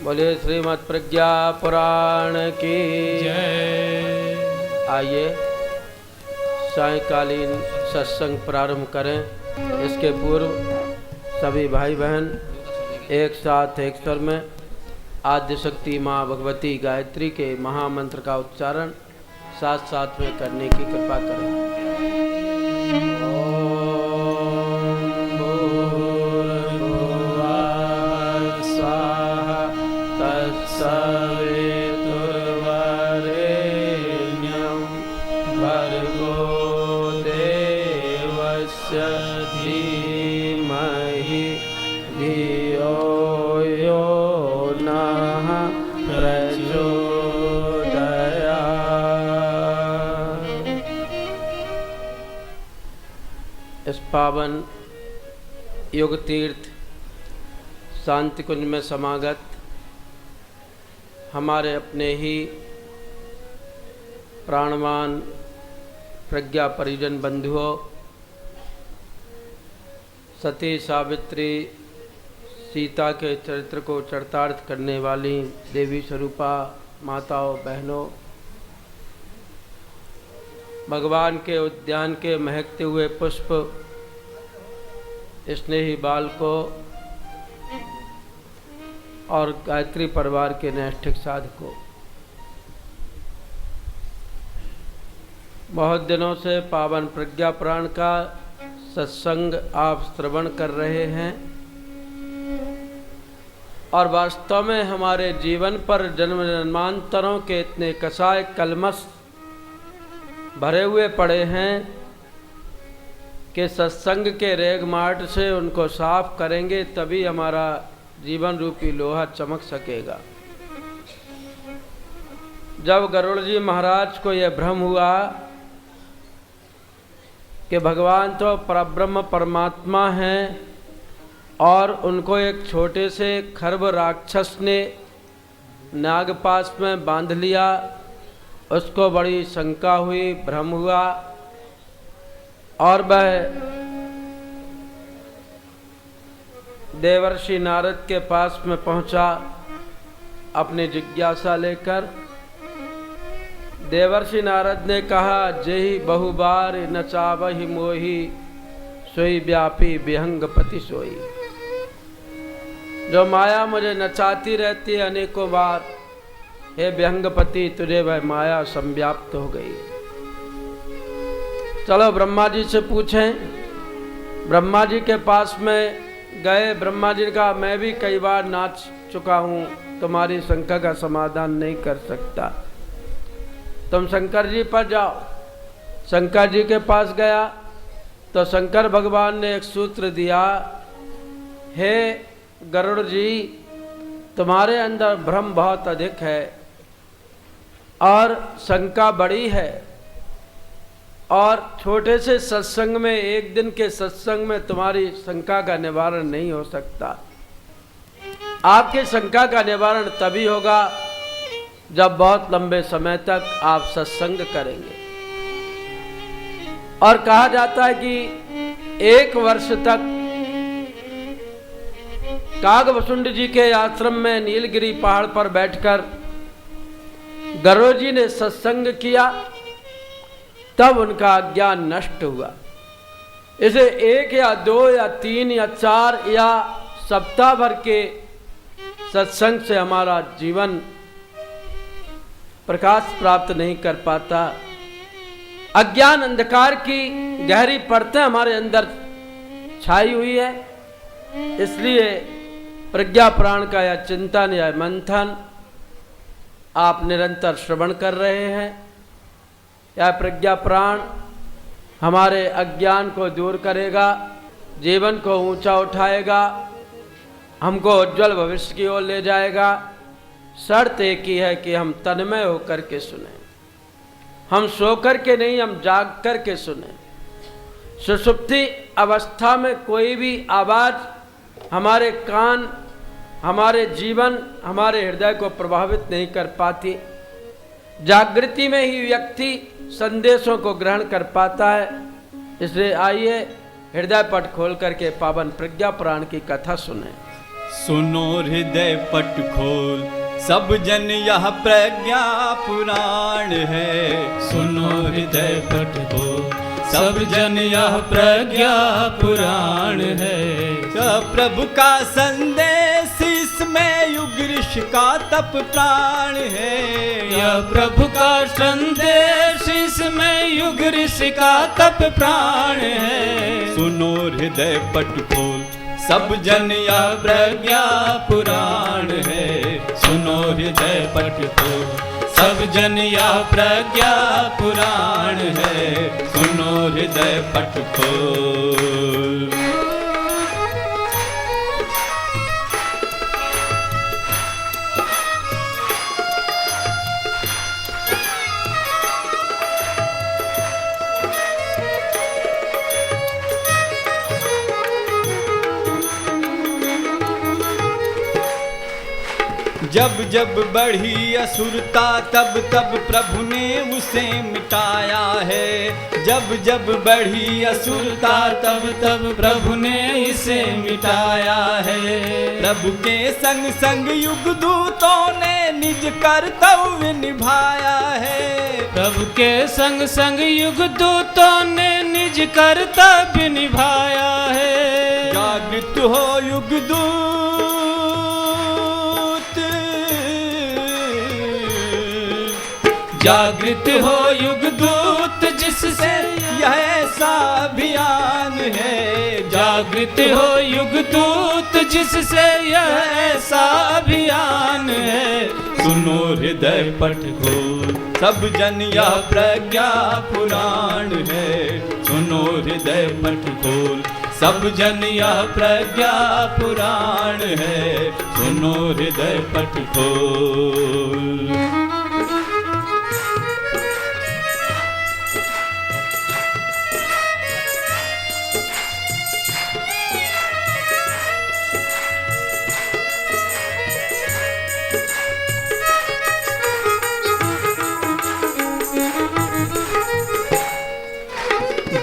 बोलिए श्रीमद् प्रज्ञा पुराण की जय। आइए सायंकालीन सत्संग प्रारंभ करें। इसके पूर्व सभी भाई बहन एक साथ एक स्वर में आद्य शक्ति माँ भगवती गायत्री के महामंत्र का उच्चारण साथ साथ में करने की कृपा करें। इस पावन युग तीर्थ शांति कुंज में समागत हमारे अपने ही प्राणवान प्रज्ञा परिजन बंधुओं, सती सावित्री सीता के चरित्र को चरितार्थ करने वाली देवी स्वरूपा माताओं बहनों, भगवान के उद्यान के महकते हुए पुष्प स्नेही बालकों और गायत्री परिवार के नैष्ठिक साधकों, बहुत दिनों से पावन प्रज्ञा पुराण का सत्संग आप श्रवण कर रहे हैं और वास्तव में हमारे जीवन पर जन्म जन्मांतरों के इतने कसाय कलमश भरे हुए पड़े हैं कि सत्संग के रेगमार्ट से उनको साफ करेंगे तभी हमारा जीवन रूपी लोहा चमक सकेगा। जब गरुड़ जी महाराज को यह भ्रम हुआ कि भगवान तो परब्रह्म परमात्मा हैं और उनको एक छोटे से खर्ब राक्षस ने नागपाश में बांध लिया, उसको बड़ी शंका हुई, भ्रम हुआ और वह देवर्षि नारद के पास में पहुंचा अपनी जिज्ञासा लेकर। देवर्षि नारद ने कहा, जेहि बहुबार नचावहि मोहि सोई व्यापी विहंगपति सोई। जो माया मुझे नचाती रहती है अनेकों बार, हे विहंगपति तुझे वह माया संव्याप्त हो गई। चलो ब्रह्मा जी से पूछें। ब्रह्मा जी के पास में गए। ब्रह्मा जी का मैं भी कई बार नाच चुका हूँ, तुम्हारी शंका का समाधान नहीं कर सकता, तुम शंकर जी पर जाओ। शंकर जी के पास गया तो शंकर भगवान ने एक सूत्र दिया, हे गरुड़ जी तुम्हारे अंदर भ्रम बहुत अधिक है और शंका बड़ी है और छोटे से सत्संग में, एक दिन के सत्संग में तुम्हारी शंका का निवारण नहीं हो सकता। आपके शंका का निवारण तभी होगा जब बहुत लंबे समय तक आप सत्संग करेंगे। और कहा जाता है कि 1 वर्ष तक कागभसुंड जी के आश्रम में नीलगिरी पहाड़ पर बैठकर गरुड़ जी ने सत्संग किया, तब उनका ज्ञान नष्ट हुआ। इसे 1 या 2 या 3 या 4 या सप्ताह भर के सत्संग से हमारा जीवन प्रकाश प्राप्त नहीं कर पाता। अज्ञान अंधकार की गहरी परतें हमारे अंदर छाई हुई है। इसलिए प्रज्ञा पुराण का यह चिंतन या मंथन आप निरंतर श्रवण कर रहे हैं। यह प्रज्ञा पुराण हमारे अज्ञान को दूर करेगा, जीवन को ऊंचा उठाएगा, हमको उज्जवल भविष्य की ओर ले जाएगा। शर्त एक ही है कि हम तन्मय होकर के सुने, हम सो कर के नहीं, हम जाग कर के सुने। सुषुप्ति अवस्था में कोई भी आवाज हमारे कान, हमारे जीवन, हमारे हृदय को प्रभावित नहीं कर पाती। जागृति में ही व्यक्ति संदेशों को ग्रहण कर पाता है। इसलिए आइए हृदय पट खोल करके पावन प्रज्ञा पुराण की कथा सुने। सुनो हृदय पट खोल, सब जन यह प्रज्ञा पुराण है। सुनो हृदय पट खोल, सब जन यह प्रज्ञा पुराण है। प्रभु का संदेश इसमें युग ऋषि का तप प्राण है। यह प्रभु का संदेश इसमें युग ऋषि का तप प्राण है। सुनो हृदय पट खोल, सब जन यह प्रज्ञा पुराण है। सुनो हृदय पट खोल, सब जन यह प्रज्ञा पुराण है। सुनो हृदय पट खोल। जब जब बढ़ी असुरता तब तब प्रभु ने उसे मिटाया है। जब जब बढ़ी असुरता तब तब प्रभु ने इसे मिटाया है। प्रभु के संग संग युग दूतों ने निज कर्तव्य निभाया है। प्रभु के संग संग युग दूतों ने निज कर्तव्य निभाया है। जागृत हो युग दूत, जागृत हो युग दूत जिससे यह ऐसा अभियान है। जागृत हो युग दूत जिससे यह ऐसा अभियान है। सुनो हृदय पट खोल, सब जन यह प्रज्ञा पुराण है। सुनो हृदय पट खोल, सब जन यह प्रज्ञा पुराण है। सुनो हृदय पट खोल।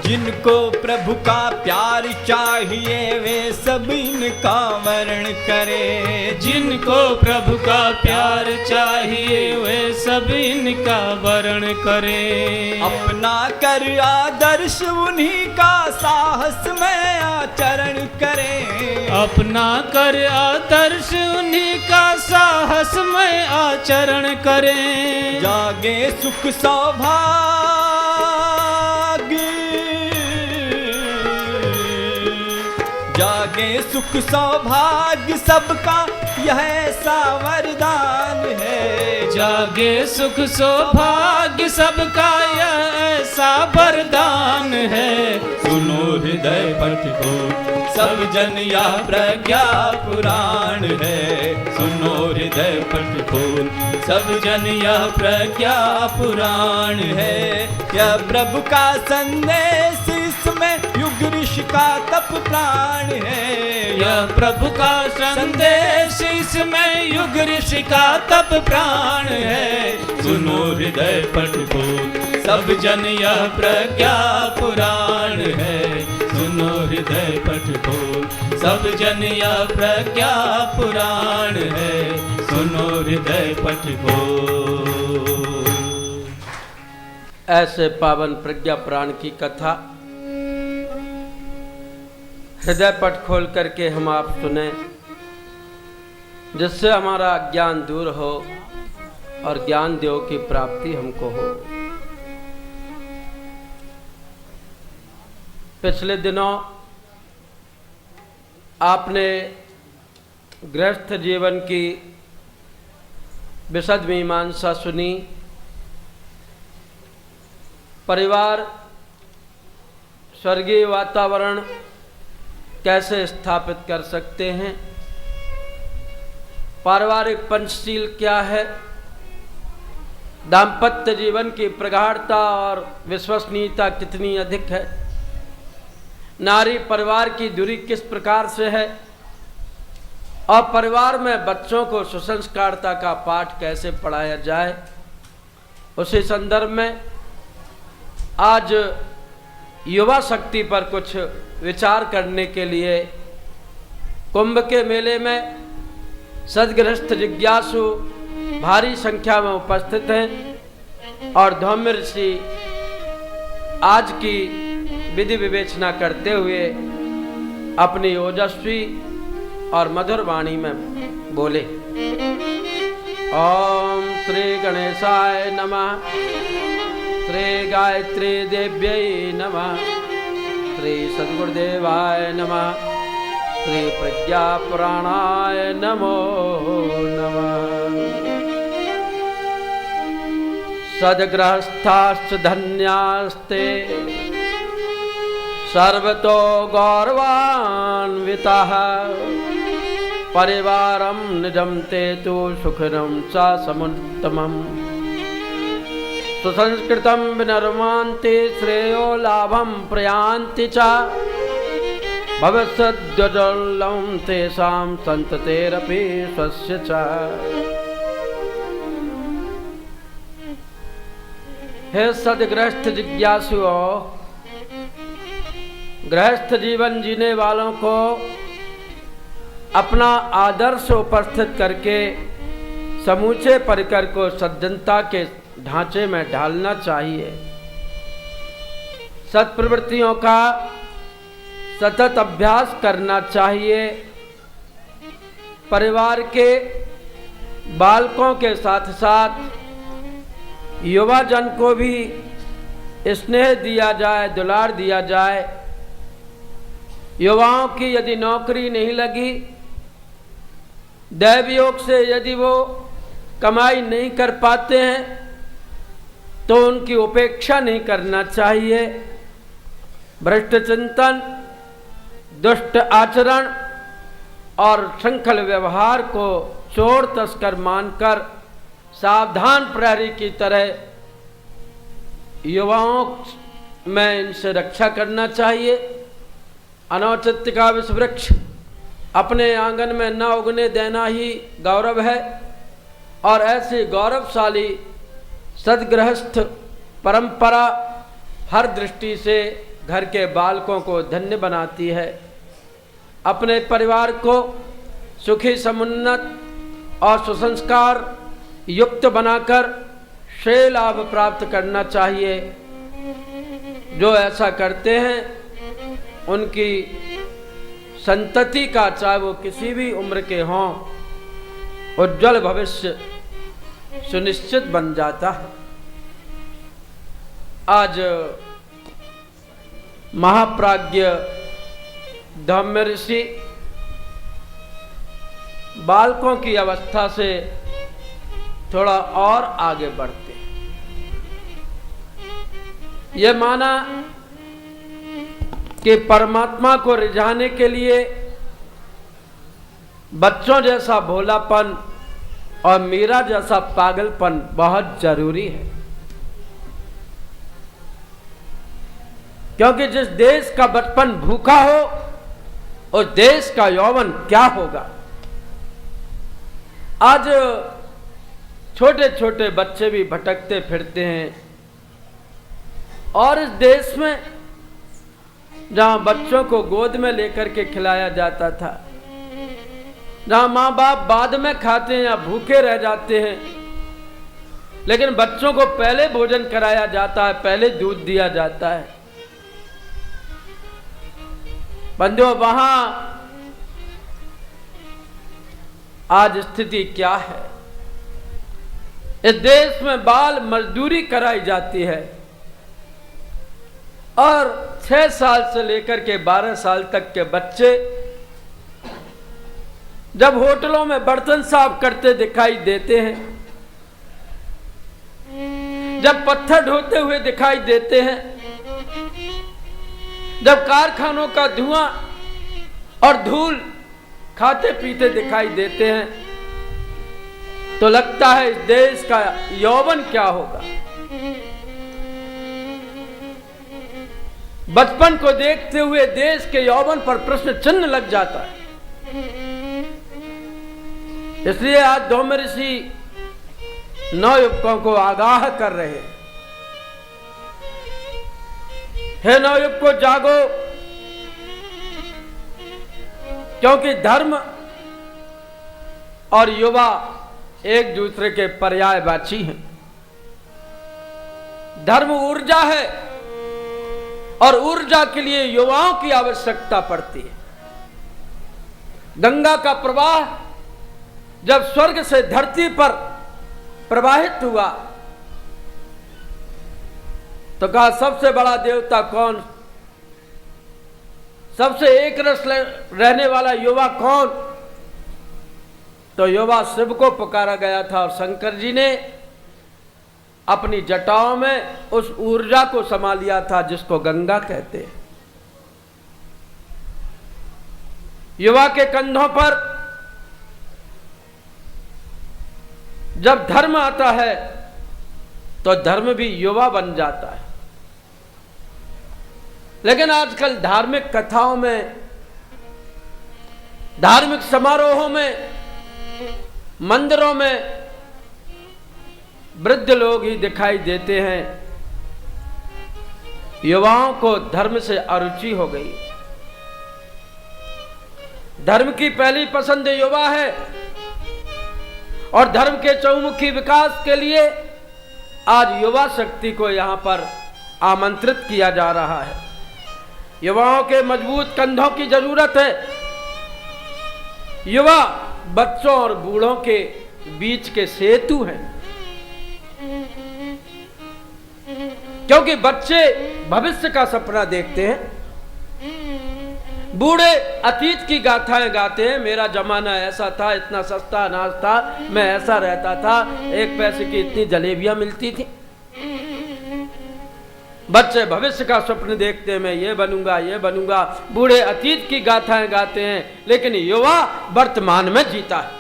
जिनको प्रभु का प्यार चाहिए वे सब इनका वर्ण करें। जिनको प्रभु का प्यार चाहिए वे सब इनका वर्ण करें। अपना कर आदर्श उन्हीं का साहस में आचरण करें। अपना कर आदर्श उन्हीं का साहस में आचरण करें। जागे सुख सौभाग्य, जागे सुख सौभाग्य सबका यह ऐसा वरदान है। जागे सुख सौभाग्य सबका यह ऐसा वरदान है। सुनो हृदय पट खोल, सब जन यह प्रज्ञा पुराण है। सुनो हृदय पट खोल, सब जन यह प्रज्ञा पुराण है। यह प्रभु का संदेश इसमें युग ऋषि का तप प्राण है। यह प्रभु का संदेश इसमें युग ऋषि का तप प्राण है। सुनो हृदय पट खोल, सब जन यह प्रज्ञा पुराण है। सुनो हृदय पट खोल, सब जन यह प्रज्ञा पुराण है। सुनो हृदय पट खोल। ऐसे पावन प्रज्ञा पुराण की कथा हृदय पट खोल करके हम आप सुने, जिससे हमारा ज्ञान दूर हो और ज्ञान देव की प्राप्ति हमको हो। पिछले दिनों आपने गृहस्थ जीवन की विशद मीमांसा सुनी। परिवार स्वर्गीय वातावरण कैसे स्थापित कर सकते हैं, पारिवारिक पंचशील क्या है, दाम्पत्य जीवन की प्रगाढ़ता और विश्वसनीयता कितनी अधिक है, नारी परिवार की दूरी किस प्रकार से है, और परिवार में बच्चों को सुसंस्कारता का पाठ कैसे पढ़ाया जाए। उसी संदर्भ में आज युवा शक्ति पर कुछ विचार करने के लिए कुंभ के मेले में सदगृहस्थ जिज्ञासु भारी संख्या में उपस्थित हैं और धौम्य ऋषि आज की विधि विवेचना करते हुए अपनी ओजस्वी और मधुर वाणी में बोले। ओम श्री गणेशाय नमः, श्री गायत्री देव्यै नमः, श्री सद्गुरुदेवाय नमः, श्री प्रज्ञा पुराणाय नमो नमः। सद्गृहस्थाश्च धन्यास्ते सर्वतो गौरवान्विताः, परिवारं निजं ते तु सुखिनं च समुत्तमम्। सुसंस्कृतं विनर्मान्ति श्रेयो लाभं प्रयान्ति च, भविष्यद्युज्ज्वलं तेषां सन्ततेरपि स्वस्य च। हे सद्गृहस्थ जिज्ञासुओं, गृहस्थ जीवन जीने वालों को अपना आदर्श उपस्थित करके समूचे परिकर को सज्जनता के ढांचे में ढालना चाहिए। सत्प्रवृत्तियों का सतत अभ्यास करना चाहिए। परिवार के बालकों के साथ साथ युवा जन को भी स्नेह दिया जाए, दुलार दिया जाए। युवाओं की यदि नौकरी नहीं लगी, दैव योग से यदि वो कमाई नहीं कर पाते हैं, तो उनकी उपेक्षा नहीं करना चाहिए। भ्रष्ट चिंतन, दुष्ट आचरण और श्रृंखल व्यवहार को चोर तस्कर मानकर सावधान प्रहरी की तरह युवाओं में इनसे रक्षा करना चाहिए। अनौचित्य का विष वृक्ष अपने आंगन में न उगने देना ही गौरव है, और ऐसी गौरवशाली सद्गृहस्थ परंपरा हर दृष्टि से घर के बालकों को धन्य बनाती है। अपने परिवार को सुखी, समुन्नत और सुसंस्कार युक्त बनाकर श्रेय लाभ प्राप्त करना चाहिए। जो ऐसा करते हैं उनकी संतति का, चाहे वो किसी भी उम्र के हों, उज्जवल भविष्य सुनिश्चित बन जाता है। आज महाप्राज्ञ धौम्य ऋषि बालकों की अवस्था से थोड़ा और आगे बढ़ते हैं। ये माना कि परमात्मा को रिझाने के लिए बच्चों जैसा भोलापन और मीरा जैसा पागलपन बहुत जरूरी है। क्योंकि जिस देश का बचपन भूखा हो, उस देश का यौवन क्या होगा। आज छोटे छोटे बच्चे भी भटकते फिरते हैं, और इस देश में जहां बच्चों को गोद में लेकर के खिलाया जाता था, जहां माँ बाप बाद में खाते हैं या भूखे रह जाते हैं, लेकिन बच्चों को पहले भोजन कराया जाता है, पहले दूध दिया जाता है। बंधुओं, वहां आज स्थिति क्या है। इस देश में बाल मजदूरी कराई जाती है, और 6 साल से लेकर के 12 साल तक के बच्चे जब होटलों में बर्तन साफ करते दिखाई देते हैं, जब पत्थर ढोते हुए दिखाई देते हैं, जब कारखानों का धुआं और धूल खाते पीते दिखाई देते हैं, तो लगता है इस देश का यौवन क्या होगा। बचपन को देखते हुए देश के यौवन पर प्रश्न चिन्ह लग जाता है। इसलिए आज धौम्य ऋषि नवयुवकों को आगाह कर रहे हैं। हे नवयुवकों, जागो, क्योंकि धर्म और युवा एक दूसरे के पर्यायवाची हैं। धर्म ऊर्जा है और ऊर्जा के लिए युवाओं की आवश्यकता पड़ती है। गंगा का प्रवाह जब स्वर्ग से धरती पर प्रवाहित हुआ तो कहा सबसे बड़ा देवता कौन, सबसे एक रस रहने वाला युवा कौन? तो युवा शिव को पुकारा गया था और शंकर जी ने अपनी जटाओं में उस ऊर्जा को समा लिया था जिसको गंगा कहते हैं। युवा के कंधों पर जब धर्म आता है तो धर्म भी युवा बन जाता है। लेकिन आजकल धार्मिक कथाओं में, धार्मिक समारोहों में, मंदिरों में वृद्ध लोग ही दिखाई देते हैं। युवाओं को धर्म से अरुचि हो गई। धर्म की पहली पसंद युवा है और धर्म के चहुमुखी विकास के लिए आज युवा शक्ति को यहां पर आमंत्रित किया जा रहा है। युवाओं के मजबूत कंधों की जरूरत है। युवा बच्चों और बूढ़ों के बीच के सेतु हैं, क्योंकि बच्चे भविष्य का सपना देखते हैं, बूढ़े अतीत की गाथाएं गाते हैं। मेरा जमाना ऐसा था, इतना सस्ता अनाज था, मैं ऐसा रहता था, 1 पैसे की इतनी जलेबियां मिलती थी। बच्चे भविष्य का स्वप्न देखते हैं, मैं ये बनूंगा, ये बनूंगा। बूढ़े अतीत की गाथाएं गाते हैं, लेकिन युवा वर्तमान में जीता है।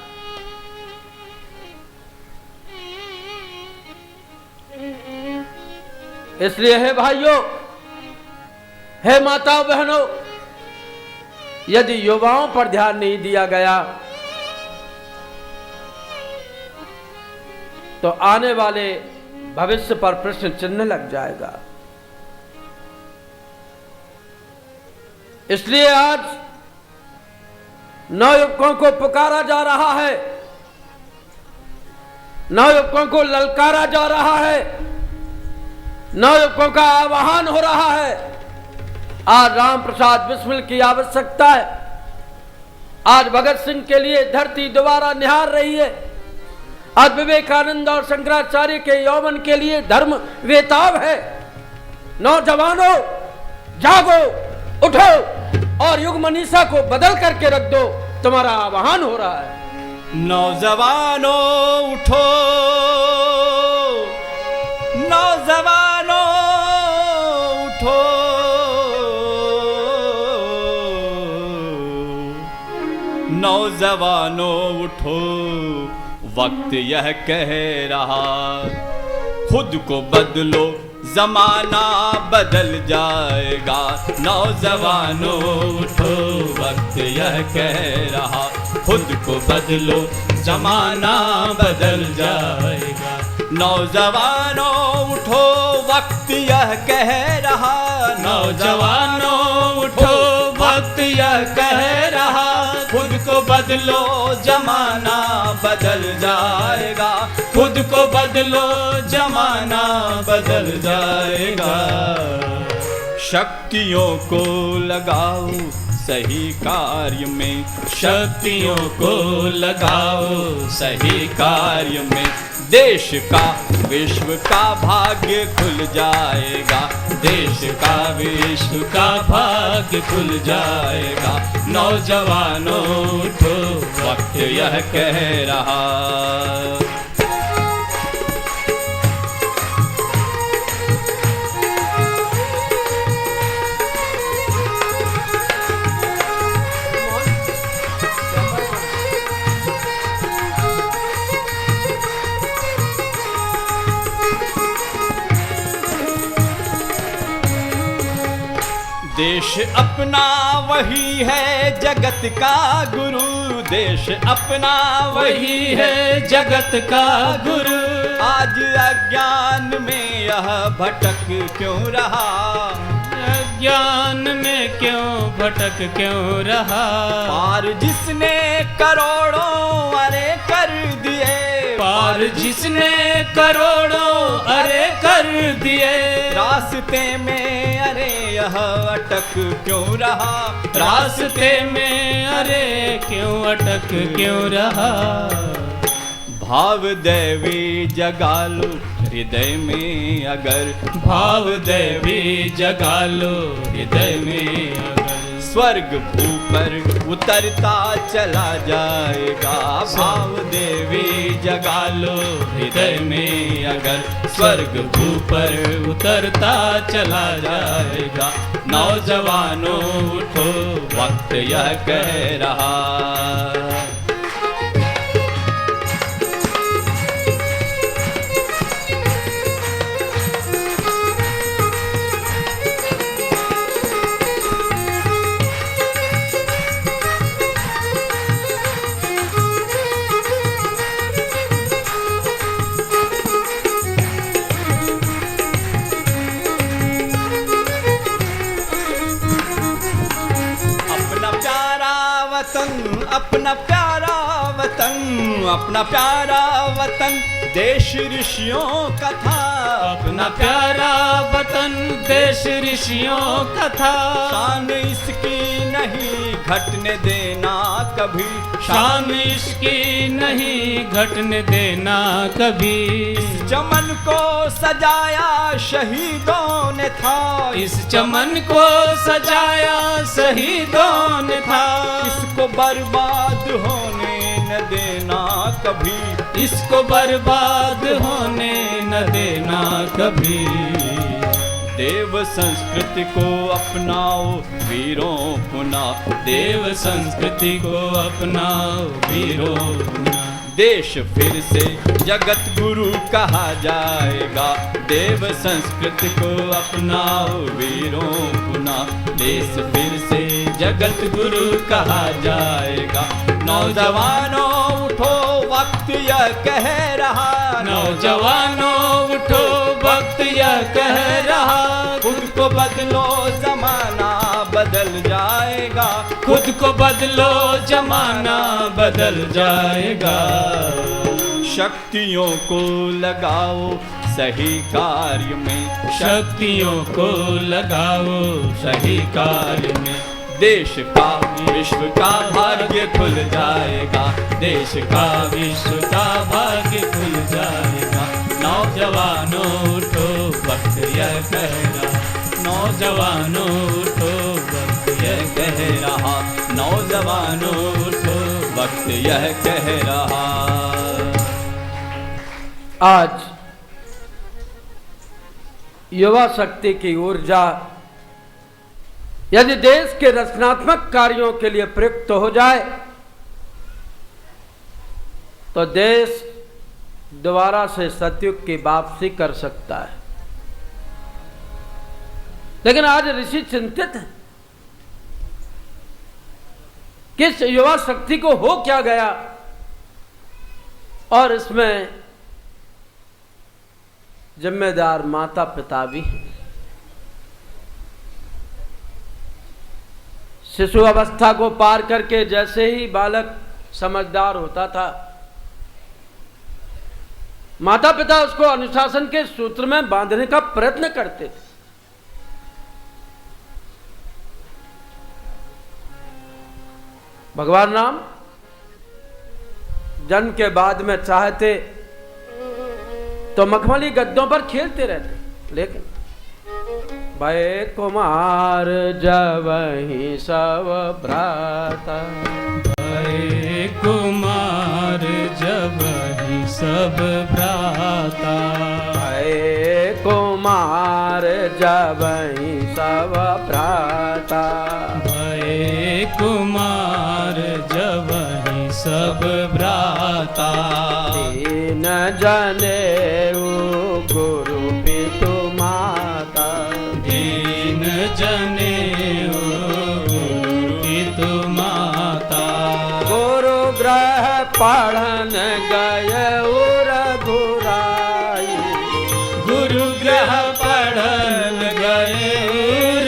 इसलिए है भाइयों, है माताओं बहनों, यदि युवाओं पर ध्यान नहीं दिया गया तो आने वाले भविष्य पर प्रश्न चिन्ह लग जाएगा। इसलिए आज नवयुवकों को पुकारा जा रहा है, नवयुवकों को ललकारा जा रहा है, नवयुवकों का आह्वान हो रहा है। आज राम प्रसाद बिस्मिल की आवश्यकता है। आज भगत सिंह के लिए धरती दोबारा निहार रही है। आज विवेकानंद और शंकराचार्य के यौवन के लिए धर्म वेताब है। नौजवानों जागो, उठो और युग मनीषा को बदल करके रख दो, तुम्हारा आह्वान हो रहा है। नौजवानों उठो, नौजवानों उठो, नौजवानों उठो, वक्त यह कह रहा, खुद को बदलो जमाना बदल जाएगा। नौजवानों उठो, वक्त यह कह रहा, खुद को बदलो जमाना बदल जाएगा। नौजवानों उठो, वक्त यह कह रहा, नौजवानों उठो, वक्त यह कह रहा, खुद को बदलो जमाना बदल जाएगा। खुद को बदलो जमाना बदल जाएगा। शक्तियों को लगाओ सही कार्य में, शक्तियों को लगाओ सही कार्य में, देश का विश्व का भाग्य खुल जाएगा। देश का विश्व का भाग्य खुल जाएगा। नौजवानों उठो, वक्त यह कह रहा। देश अपना वही है जगत का गुरु, देश अपना वही है जगत का गुरु। आज अज्ञान में यह भटक क्यों रहा, अज्ञान में क्यों भटक क्यों रहा। पार जिसने करोड़ों अरे और जिसने करोड़ों अरे कर दिए, रास्ते में अरे यह अटक क्यों रहा, रास्ते में अरे क्यों अटक क्यों रहा। भाव दैवी जगा लो हृदय में अगर, भाव दैवी जगा लो हृदय में अगर, स्वर्ग ऊपर उतरता चला जाएगा। भाव देवी जगा लो हृदय में अगर, स्वर्ग ऊपर उतरता चला जाएगा। नौजवानों उठो वक्त यह कह रहा। अपना प्यारा वतन, अपना प्यारा वतन देश ऋषियों का था। अपना प्यारा वतन देश ऋषियों का था। शान इसकी नहीं घटने देना कभी, शान इसकी नहीं घटने देना कभी। इस चमन को सजाया शहीदों ने था, इस चमन को सजाया शहीदों ने था। इसको बर्बाद होने न देना कभी, इसको बर्बाद होने न देना कभी। देव संस्कृति को अपनाओ वीरों पुनः, देव संस्कृति को अपनाओ वीरों पुनः। देश फिर से जगत गुरु कहा जाएगा। देव संस्कृति को अपनाओ वीरों पुनः, देश फिर से जगत गुरु कहा जाएगा। नौजवानों उठो वक्त यह कह रहा, नौजवानों उठो वक्त यह कह रहा। खुद को बदलो जमाना बदल जाएगा, खुद को बदलो जमाना बदल जाएगा। शक्तियों को लगाओ सही कार्य में, शक्तियों को लगाओ सही कार्य में। देश का विश्व का भाग्य खुल जाएगा, देश का विश्व का भाग्य खुल जाएगा। नौजवानों उठो वक्त यह कह रहा, नौजवानों उठो वक्त यह कह रहा। नौजवानों उठो वक्त यह कह रहा। आज युवा शक्ति की ऊर्जा यदि देश के रचनात्मक कार्यों के लिए प्रयुक्त हो जाए तो देश दोबारा से सतयुग की वापसी कर सकता है। लेकिन आज ऋषि चिंतित है कि इस युवा शक्ति को हो क्या गया, और इसमें जिम्मेदार माता पिता भी हैं। शिशु अवस्था को पार करके जैसे ही बालक समझदार होता था, माता पिता उसको अनुशासन के सूत्र में बांधने का प्रयत्न करते थे। भगवान राम जन्म के बाद में चाहते तो मखमली गद्दों पर खेलते रहते, लेकिन भय कुमार जवहीं सब भ्राता, भय कुमार जवहीं सब भ्राता। भय कुमार जवहीं सब भ्राता, भय कुमार जवहीं सब भ्राता। तीन जनेऊ गुरु पितु माता, दीन जनेऊ गुरु पितु माता। गुरु ग्रह पढ़न गए रघुराई, गुरु ग्रह पढ़न गए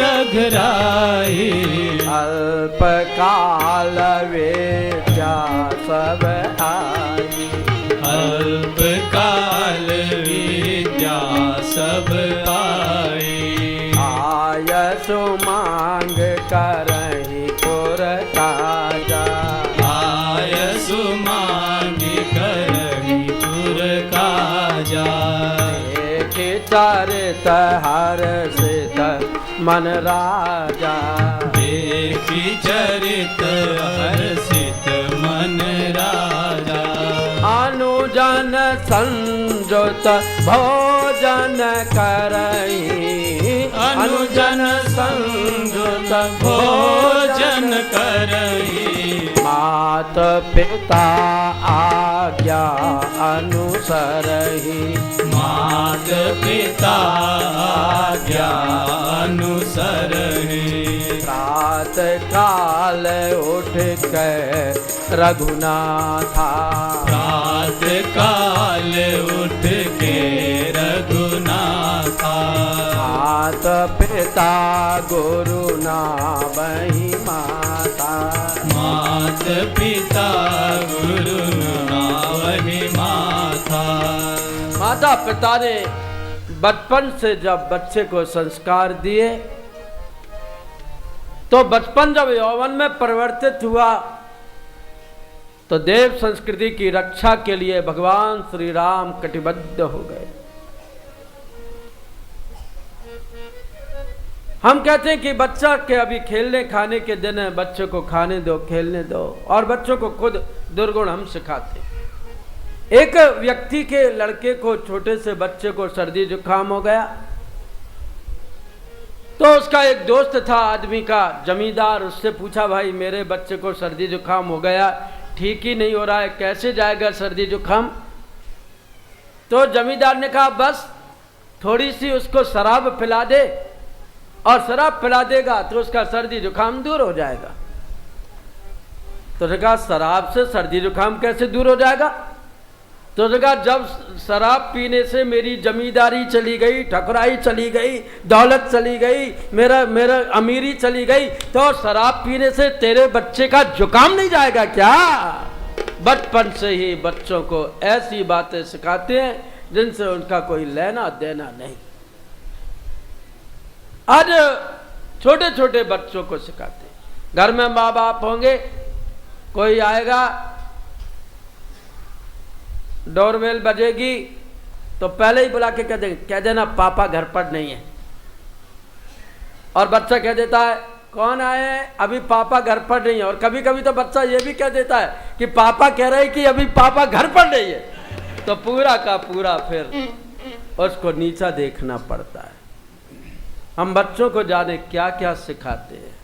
रघुराई। अल्प काल विद्या सब आई, अल्प देखत हर्षित मन राजा। देखी चरित हर्षित मन राजा। अनुजन संजुत भोजन करई। अनुजन संजुत भोजन करई। मात पिता आज्ञा अनुसरहि। मात पिता आज्ञा अनुसरहि। प्रात काल उठ के रघुनाथा। प्रात काल उठ के रघुनाथा। मात पिता गुरु नावहि माता। मात पिता गुरु नावहि माता। माता पिता ने बचपन से जब बच्चे को संस्कार दिए तो बचपन जब यौवन में परिवर्तित हुआ तो देव संस्कृति की रक्षा के लिए भगवान श्री राम कटिबद्ध हो गए। हम कहते हैं कि बच्चा के अभी खेलने खाने के दिन है, बच्चों को खाने दो, खेलने दो, और बच्चों को खुद दुर्गुण हम सिखाते। एक व्यक्ति के लड़के को, छोटे से बच्चे को सर्दी जुकाम हो गया तो उसका एक दोस्त था आदमी का, जमींदार, उससे पूछा भाई मेरे बच्चे को सर्दी जुकाम हो गया, ठीक ही नहीं हो रहा है, कैसे जाएगा सर्दी जुकाम? तो जमींदार ने कहा बस थोड़ी सी उसको शराब पिला दे और शराब पिला देगा तो उसका सर्दी जुकाम दूर हो जाएगा। तो उसने कहा शराब से सर्दी जुकाम कैसे दूर हो जाएगा? तो उसने कहा जब शराब पीने से मेरी जमींदारी चली गई, ठकुराई चली गई, दौलत चली गई, मेरा अमीरी चली गई, तो शराब पीने से तेरे बच्चे का जुकाम नहीं जाएगा क्या? बचपन से ही बच्चों को ऐसी बातें सिखाते हैं जिनसे उनका कोई लेना देना नहीं। आज छोटे छोटे बच्चों को सिखाते हैं। घर में माँ बाप होंगे, कोई आएगा, डोरबेल बजेगी तो पहले ही बुला के कह देना पापा घर पर नहीं है। और बच्चा कह देता है कौन आए हैं? अभी पापा घर पर नहीं है। और कभी कभी तो बच्चा ये भी कह देता है कि पापा कह रहे हैं कि अभी पापा घर पर नहीं है। तो पूरा का पूरा फिर उसको नीचा देखना पड़ता है। हम बच्चों को जाने क्या क्या सिखाते हैं।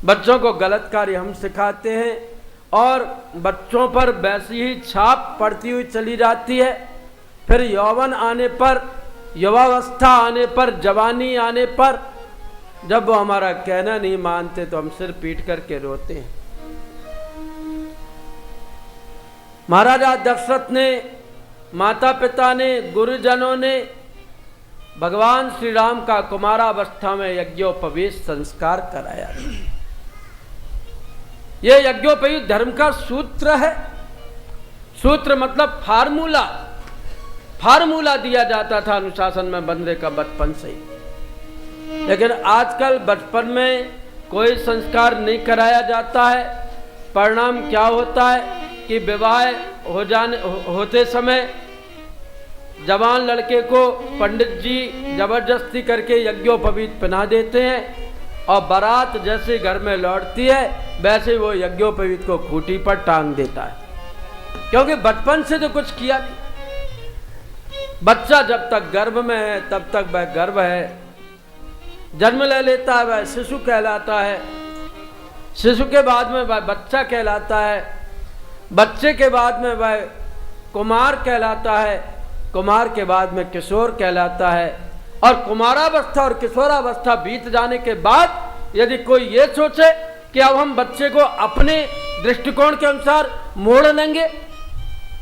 बच्चों को गलत कार्य हम सिखाते हैं और बच्चों पर वैसी ही छाप पड़ती हुई चली जाती है। फिर यौवन आने पर, युवावस्था आने पर, जवानी आने पर जब वो हमारा कहना नहीं मानते तो हम सिर पीट करके रोते हैं। महाराजा दशरथ ने, माता पिता ने, गुरुजनों ने भगवान श्री राम का कुमारावस्था में यज्ञोपवीत संस्कार कराया। यह यज्ञोपवीत धर्म का सूत्र है। सूत्र मतलब फार्मूला। फार्मूला दिया जाता था अनुशासन में बंदे का बचपन से ही। लेकिन आजकल बचपन में कोई संस्कार नहीं कराया जाता है। परिणाम क्या होता है कि विवाह होते समय जवान लड़के को पंडित जी जबरदस्ती करके यज्ञोपवीत पहना देते हैं और बारात जैसे घर में लौटती है वैसे वो यज्ञोपवीत को खूंटी पर टांग देता है, क्योंकि बचपन से तो कुछ किया नहीं। बच्चा जब तक गर्भ में है तब तक वह गर्भ है, जन्म ले लेता है वह शिशु कहलाता है, शिशु के बाद में वह बच्चा कहलाता है, बच्चे के बाद में वह कुमार कहलाता है, कुमार के बाद में किशोर कहलाता है। और कुमारावस्था और किशोरावस्था बीत जाने के बाद यदि कोई ये सोचे कि अब हम बच्चे को अपने दृष्टिकोण के अनुसार मोड़ लेंगे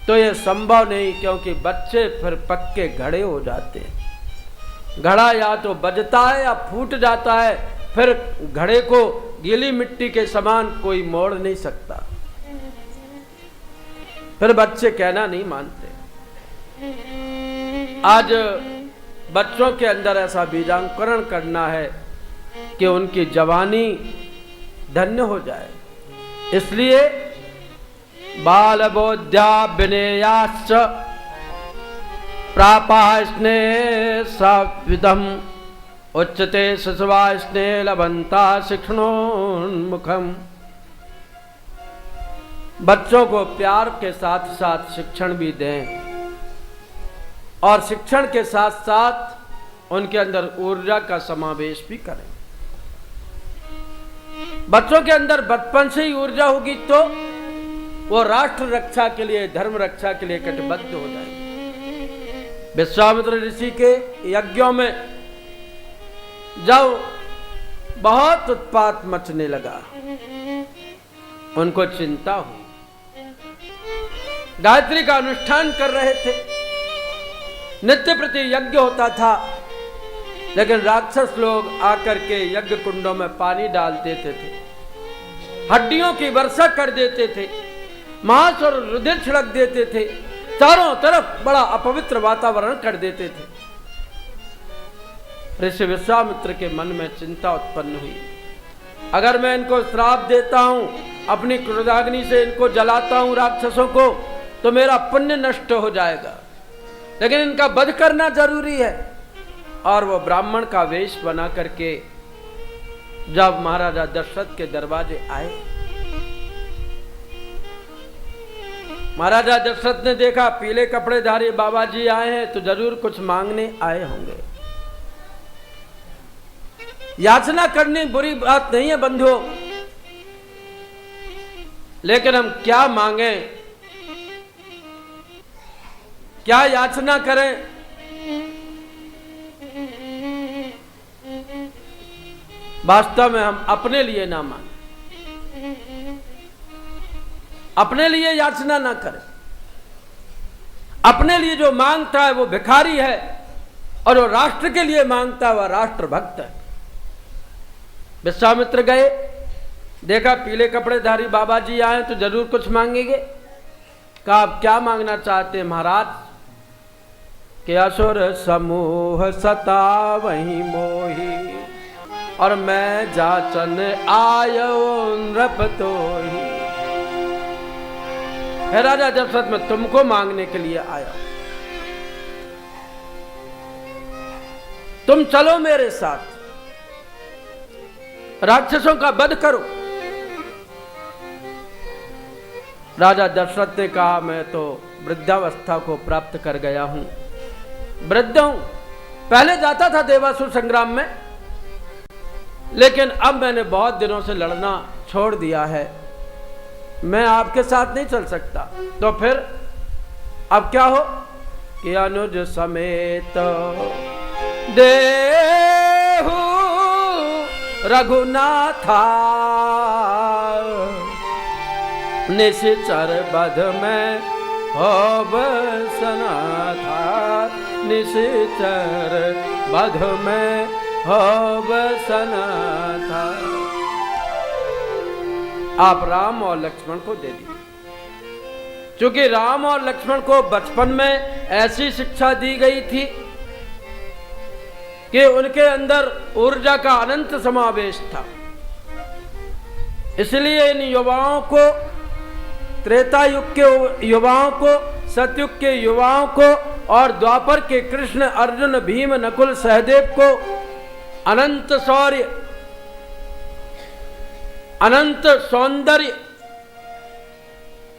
तो ये संभव नहीं, क्योंकि बच्चे फिर पक्के घड़े हो जाते हैं। घड़ा या तो बजता है या फूट जाता है, फिर घड़े को गीली मिट्टी के समान कोई मोड़ नहीं सकता। फिर बच्चे कहना नहीं मानते। आज बच्चों के अंदर ऐसा बीजांकुरण करना है कि उनकी जवानी धन्य हो जाए। इसलिए बाल बोध्या विनेयाश्च प्रापास्ने साविदम उच्चते शिशुवास्ने लभंता शिक्षणोन्मुखम। बच्चों को प्यार के साथ साथ शिक्षण भी दें और शिक्षण के साथ साथ उनके अंदर ऊर्जा का समावेश भी करें। बच्चों के अंदर बचपन से ही ऊर्जा होगी तो वो राष्ट्र रक्षा के लिए, धर्म रक्षा के लिए कटिबद्ध हो जाएंगे। विश्वामित्र ऋषि के यज्ञों में जब बहुत उत्पात मचने लगा, उनको चिंता हुई। गायत्री का अनुष्ठान कर रहे थे, नित्य प्रति यज्ञ होता था, लेकिन राक्षस लोग आकर के यज्ञ कुंडों में पानी डाल देते थे, हड्डियों की वर्षा कर देते थे, मांस और रुधिर छिड़क देते थे, चारों तरफ बड़ा अपवित्र वातावरण कर देते थे। ऋषि विश्वामित्र के मन में चिंता उत्पन्न हुई, अगर मैं इनको श्राप देता हूं, अपनी क्रोधाग्नि से इनको जलाता हूं राक्षसों को, तो मेरा पुण्य नष्ट हो जाएगा, लेकिन इनका वध करना जरूरी है। और वो ब्राह्मण का वेश बना करके जब महाराजा दशरथ के दरवाजे आए, महाराजा दशरथ ने देखा पीले कपड़ेधारी बाबा जी आए हैं, तो जरूर कुछ मांगने आए होंगे। याचना करनी बुरी बात नहीं है बंधुओं, लेकिन हम क्या मांगे, क्या याचना करें? वास्तव में हम अपने लिए ना मांगे, अपने लिए याचना ना करें। अपने लिए जो मांगता है वो भिखारी है, और वो राष्ट्र के लिए मांगता है वह राष्ट्र भक्त है। विश्वामित्र गए, देखा पीले कपड़ेधारी बाबा जी आए तो जरूर कुछ मांगेंगे। कहा आप क्या मांगना चाहते हैं महाराज? कि असुर समूह सता वही मोही, और मैं जाचन आयो नृप तोही। हे राजा दशरथ, मैं तुमको मांगने के लिए आया, तुम चलो मेरे साथ, राक्षसों का वध करो। राजा दशरथ ने कहा मैं तो वृद्धावस्था को प्राप्त कर गया हूं, वृद्ध हूं, पहले जाता था देवासुर संग्राम में, लेकिन अब मैंने बहुत दिनों से लड़ना छोड़ दिया है, मैं आपके साथ नहीं चल सकता। तो फिर अब क्या हो कि अनुज समेत देहु रघुनाथा, निश्चर बध में हो बसना था, निश्चर बध में हो बसना था। आप राम और लक्ष्मण को दे दीजिए, क्योंकि राम और लक्ष्मण को बचपन में ऐसी शिक्षा दी गई थी कि उनके अंदर ऊर्जा का अनंत समावेश था। इसलिए इन युवाओं को, त्रेता युग के युवाओं को, सतयुग के युवाओं को और द्वापर के कृष्ण, अर्जुन, भीम, नकुल, सहदेव को अनंत शौर्य, अनंत सौंदर्य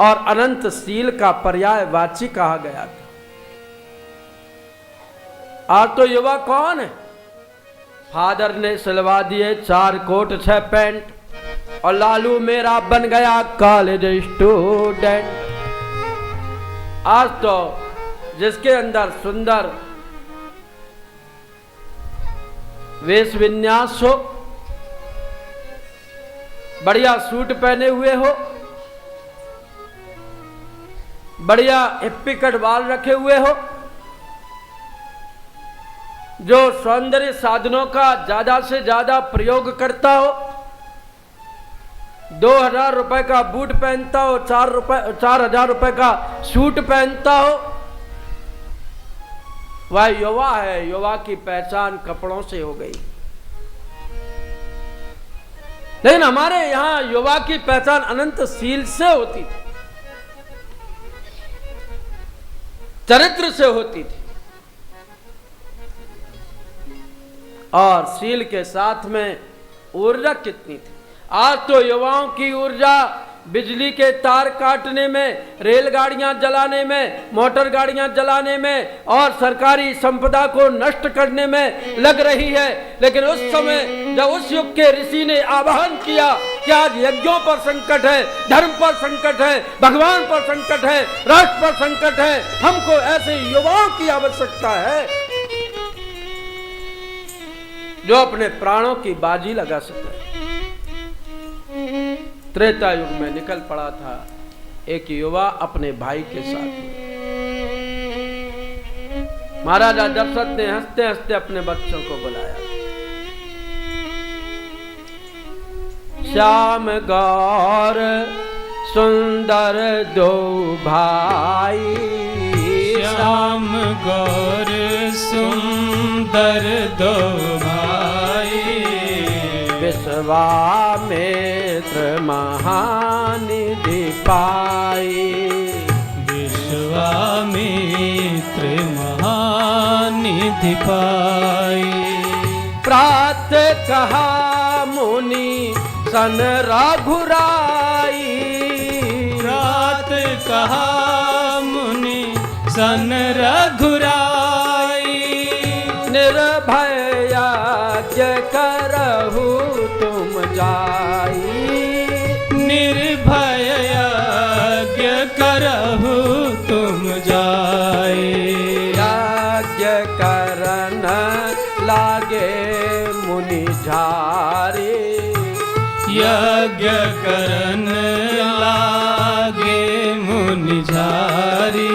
और अनंत शील का पर्यायवाची कहा गया था। आज तो युवा कौन है? फादर ने सिलवा दिए 4 कोट 6 पैंट, और लालू मेरा बन गया कॉलेज स्टूडेंट। आज तो जिसके अंदर सुंदर वेश विन्यास हो, बढ़िया सूट पहने हुए हो, बढ़िया हिप्पी कट बाल रखे हुए हो, जो सौंदर्य साधनों का ज्यादा से ज्यादा प्रयोग करता हो, 2000 रुपए का बूट पहनता हो, 4000 रुपए का सूट पहनता हो, वह युवा है। युवा की पहचान कपड़ों से हो गई। लेकिन हमारे यहां युवा की पहचान अनंत शील से होती थी, चरित्र से होती थी। और शील के साथ में ऊर्जा कितनी थी। आज तो युवाओं की ऊर्जा बिजली के तार काटने में, रेलगाड़ियां जलाने में, मोटर गाड़ियां जलाने में और सरकारी संपदा को नष्ट करने में लग रही है। लेकिन उस समय जब उस युग के ऋषि ने आह्वान किया कि आज यज्ञों पर संकट है, धर्म पर संकट है, भगवान पर संकट है, राष्ट्र पर संकट है, हमको ऐसे युवाओं की आवश्यकता है जो अपने प्राणों की बाजी लगा सके। त्रेता युग में निकल पड़ा था एक युवा अपने भाई के साथ। महाराजा दशरथ ने हंसते हंसते अपने बच्चों को बुलाया। श्याम गौर सुंदर दो भाई, श्याम गौर सुंदर दो भाई, विश्वामित्र महानिधि पाई, विश्वामित्र महानिधि पाई। प्रात कहा मुनि सन रघुराई, रात कहा मुनि सन रघुराई, निर्भय यज्ञ करहु तुम जाई, निर्भय यज्ञ करहु तुम जाई। यज्ञ करन लागे मुनि झारे, यज्ञ करन लागे मुनि झारी,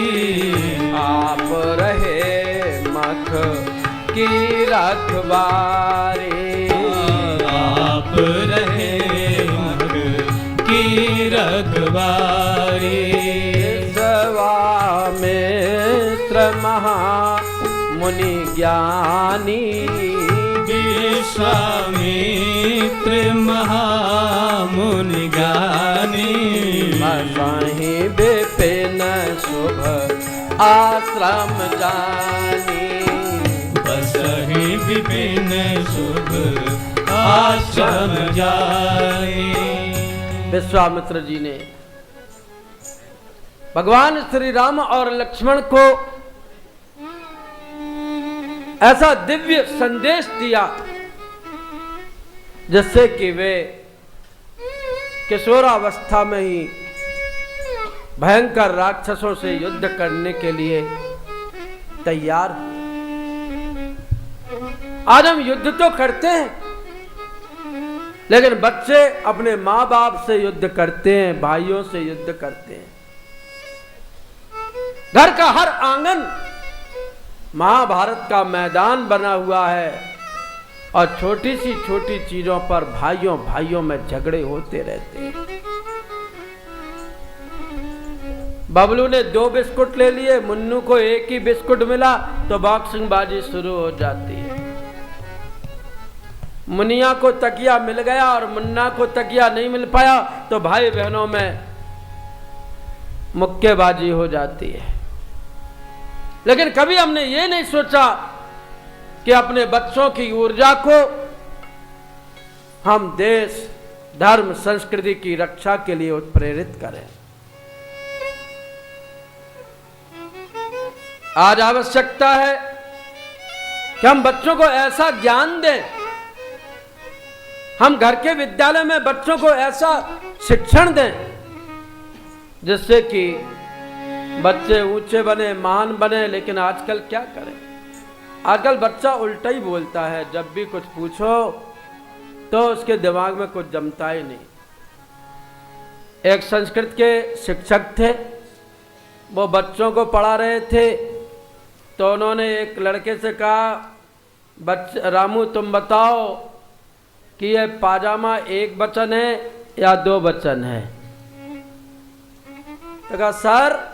आप रहे मख की रखवारे, आप रहे मख की रखवारी। विश्वामित्र महा मुनि ज्ञानी, विश्वामित्र महामुनि ज्ञानी, मसाही विपिन शुभ आश्रम जानी, बसहि विपिन शुभ आश्रम जानी। विश्वामित्र जी ने भगवान श्री राम और लक्ष्मण को ऐसा दिव्य संदेश दिया जिससे कि वे किशोरावस्था में ही भयंकर राक्षसों से युद्ध करने के लिए तैयार हो। आज हम युद्ध तो करते हैं, लेकिन बच्चे अपने माँ बाप से युद्ध करते हैं, भाइयों से युद्ध करते हैं। घर का हर आंगन महाभारत का मैदान बना हुआ है और छोटी सी छोटी चीजों पर भाइयों भाइयों में झगड़े होते रहते हैं। बबलू ने 2 बिस्कुट ले लिए, मुन्नू को 1 ही बिस्कुट मिला तो बॉक्सिंग बाजी शुरू हो जाती है। मुनिया को तकिया मिल गया और मुन्ना को तकिया नहीं मिल पाया तो भाई बहनों में मुक्केबाजी हो जाती है। लेकिन कभी हमने ये नहीं सोचा कि अपने बच्चों की ऊर्जा को हम देश, धर्म, संस्कृति की रक्षा के लिए उत्प्रेरित करें। आज आवश्यकता है कि हम बच्चों को ऐसा ज्ञान दें, हम घर के विद्यालय में बच्चों को ऐसा शिक्षण दें जिससे कि बच्चे ऊंचे बने, महान बने। लेकिन आजकल क्या करें, आजकल बच्चा उल्टा ही बोलता है। जब भी कुछ पूछो तो उसके दिमाग में कुछ जमता ही नहीं। एक संस्कृत के शिक्षक थे, वो बच्चों को पढ़ा रहे थे तो उन्होंने एक लड़के से कहा, रामू तुम बताओ कि ये पाजामा 1 वचन है या 2 वचन है? तो कहा सर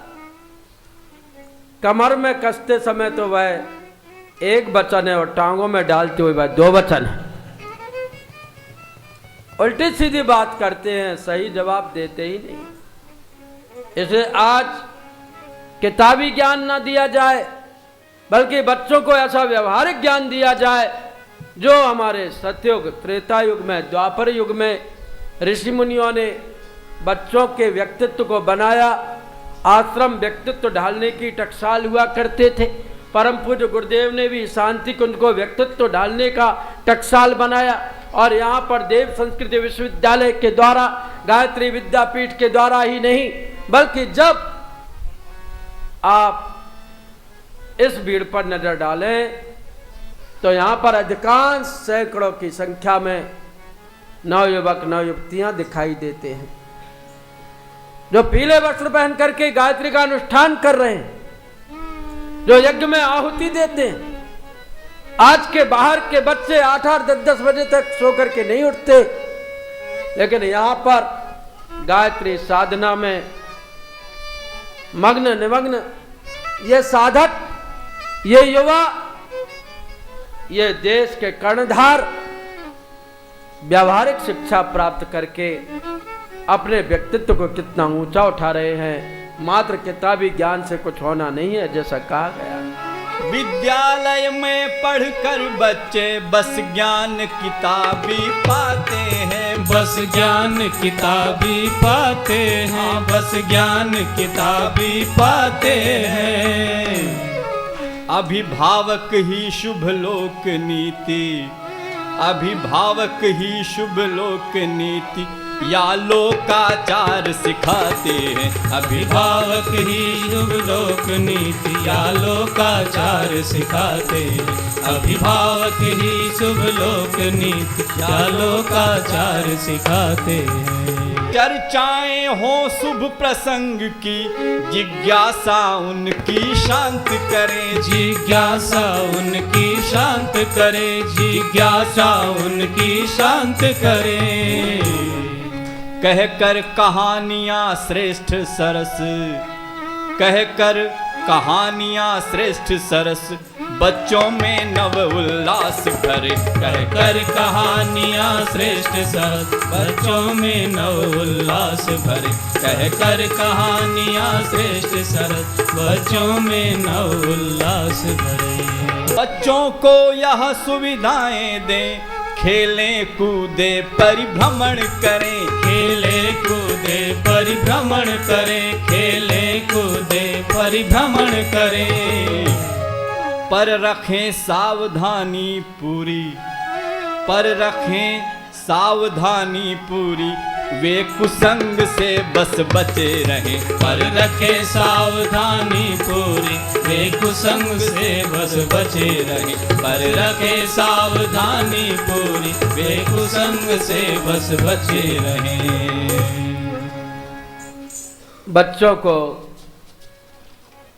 कमर में कसते समय तो वह 1 वचन है और टांगों में डालते हुए वह 2 वचन है। उल्टी सीधी बात करते हैं, सही जवाब देते ही नहीं। इसे आज किताबी ज्ञान ना दिया जाए बल्कि बच्चों को ऐसा व्यवहारिक ज्ञान दिया जाए जो हमारे सतयुग, त्रेता युग में, द्वापर युग में ऋषि मुनियों ने बच्चों के व्यक्तित्व को बनाया, आश्रम व्यक्तित्व ढालने की टकसाल हुआ करते थे। परम पूज्य गुरुदेव ने भी शांति कुंज को व्यक्तित्व ढालने का टकसाल बनाया, और यहाँ पर देव संस्कृति विश्वविद्यालय के द्वारा, गायत्री विद्यापीठ के द्वारा ही नहीं, बल्कि जब आप इस भीड़ पर नजर डालें तो यहाँ पर अधिकांश सैकड़ों की संख्या में नवयुवक नवयुवतियां दिखाई देते हैं, जो पीले वस्त्र पहन करके गायत्री का अनुष्ठान कर रहे हैं, जो यज्ञ में आहुति देते हैं। आज के बाहर के बच्चे 8-8, 10-10 बजे तक सो करके नहीं उठते, लेकिन यहां पर गायत्री साधना में मग्न निमग्न ये साधक, ये युवा, ये देश के कर्णधार व्यावहारिक शिक्षा प्राप्त करके अपने व्यक्तित्व को कितना ऊंचा उठा रहे हैं। मात्र किताबी ज्ञान से कुछ होना नहीं है, जैसा कहा गया। विद्यालय में पढ़कर बच्चे बस ज्ञान किताबी पाते हैं, बस ज्ञान किताबी पाते हैं, बस ज्ञान किताबी पाते हैं। अभिभावक ही शुभ लोक नीति, अभिभावक ही शुभ लोक नीति या लोकाचार सिखाते हैं। अभिभावक ही शुभ लोक नीति या लोकाचार सिखाते हैं। अभिभावक ही शुभ लोक नीति या लोकाचार सिखाते हैं। चर्चाएं हो शुभ प्रसंग की, जिज्ञासा उनकी शांत करें, जिज्ञासा उनकी शांत करें, जिज्ञासा उनकी शांत करें। कहकर कहानियां श्रेष्ठ सरस, कहकर कहानियां श्रेष्ठ सरस, बच्चों में नव उल्लास भरे। कहकर कहानियां श्रेष्ठ सरस, बच्चों में नव उल्लास भरे। कहकर कहानियां श्रेष्ठ सरस, बच्चों में नव उल्लास भरे। बच्चों को यह सुविधाएं दें, खेलें कूदे परिभ्रमण करें, खेले कूदे परिभ्रमण करें, खेले कूदे परिभ्रमण करें। पर रखें सावधानी पूरी, पर रखें सावधानी पूरी, वे कुसंग से बस बचे रहें। पर रखें सावधानी पूरी, वे कुसंग से बस बचे रहें। पर रखें सावधानी पूरी, वे कुसंग से बस बचे रहें। बच्चों को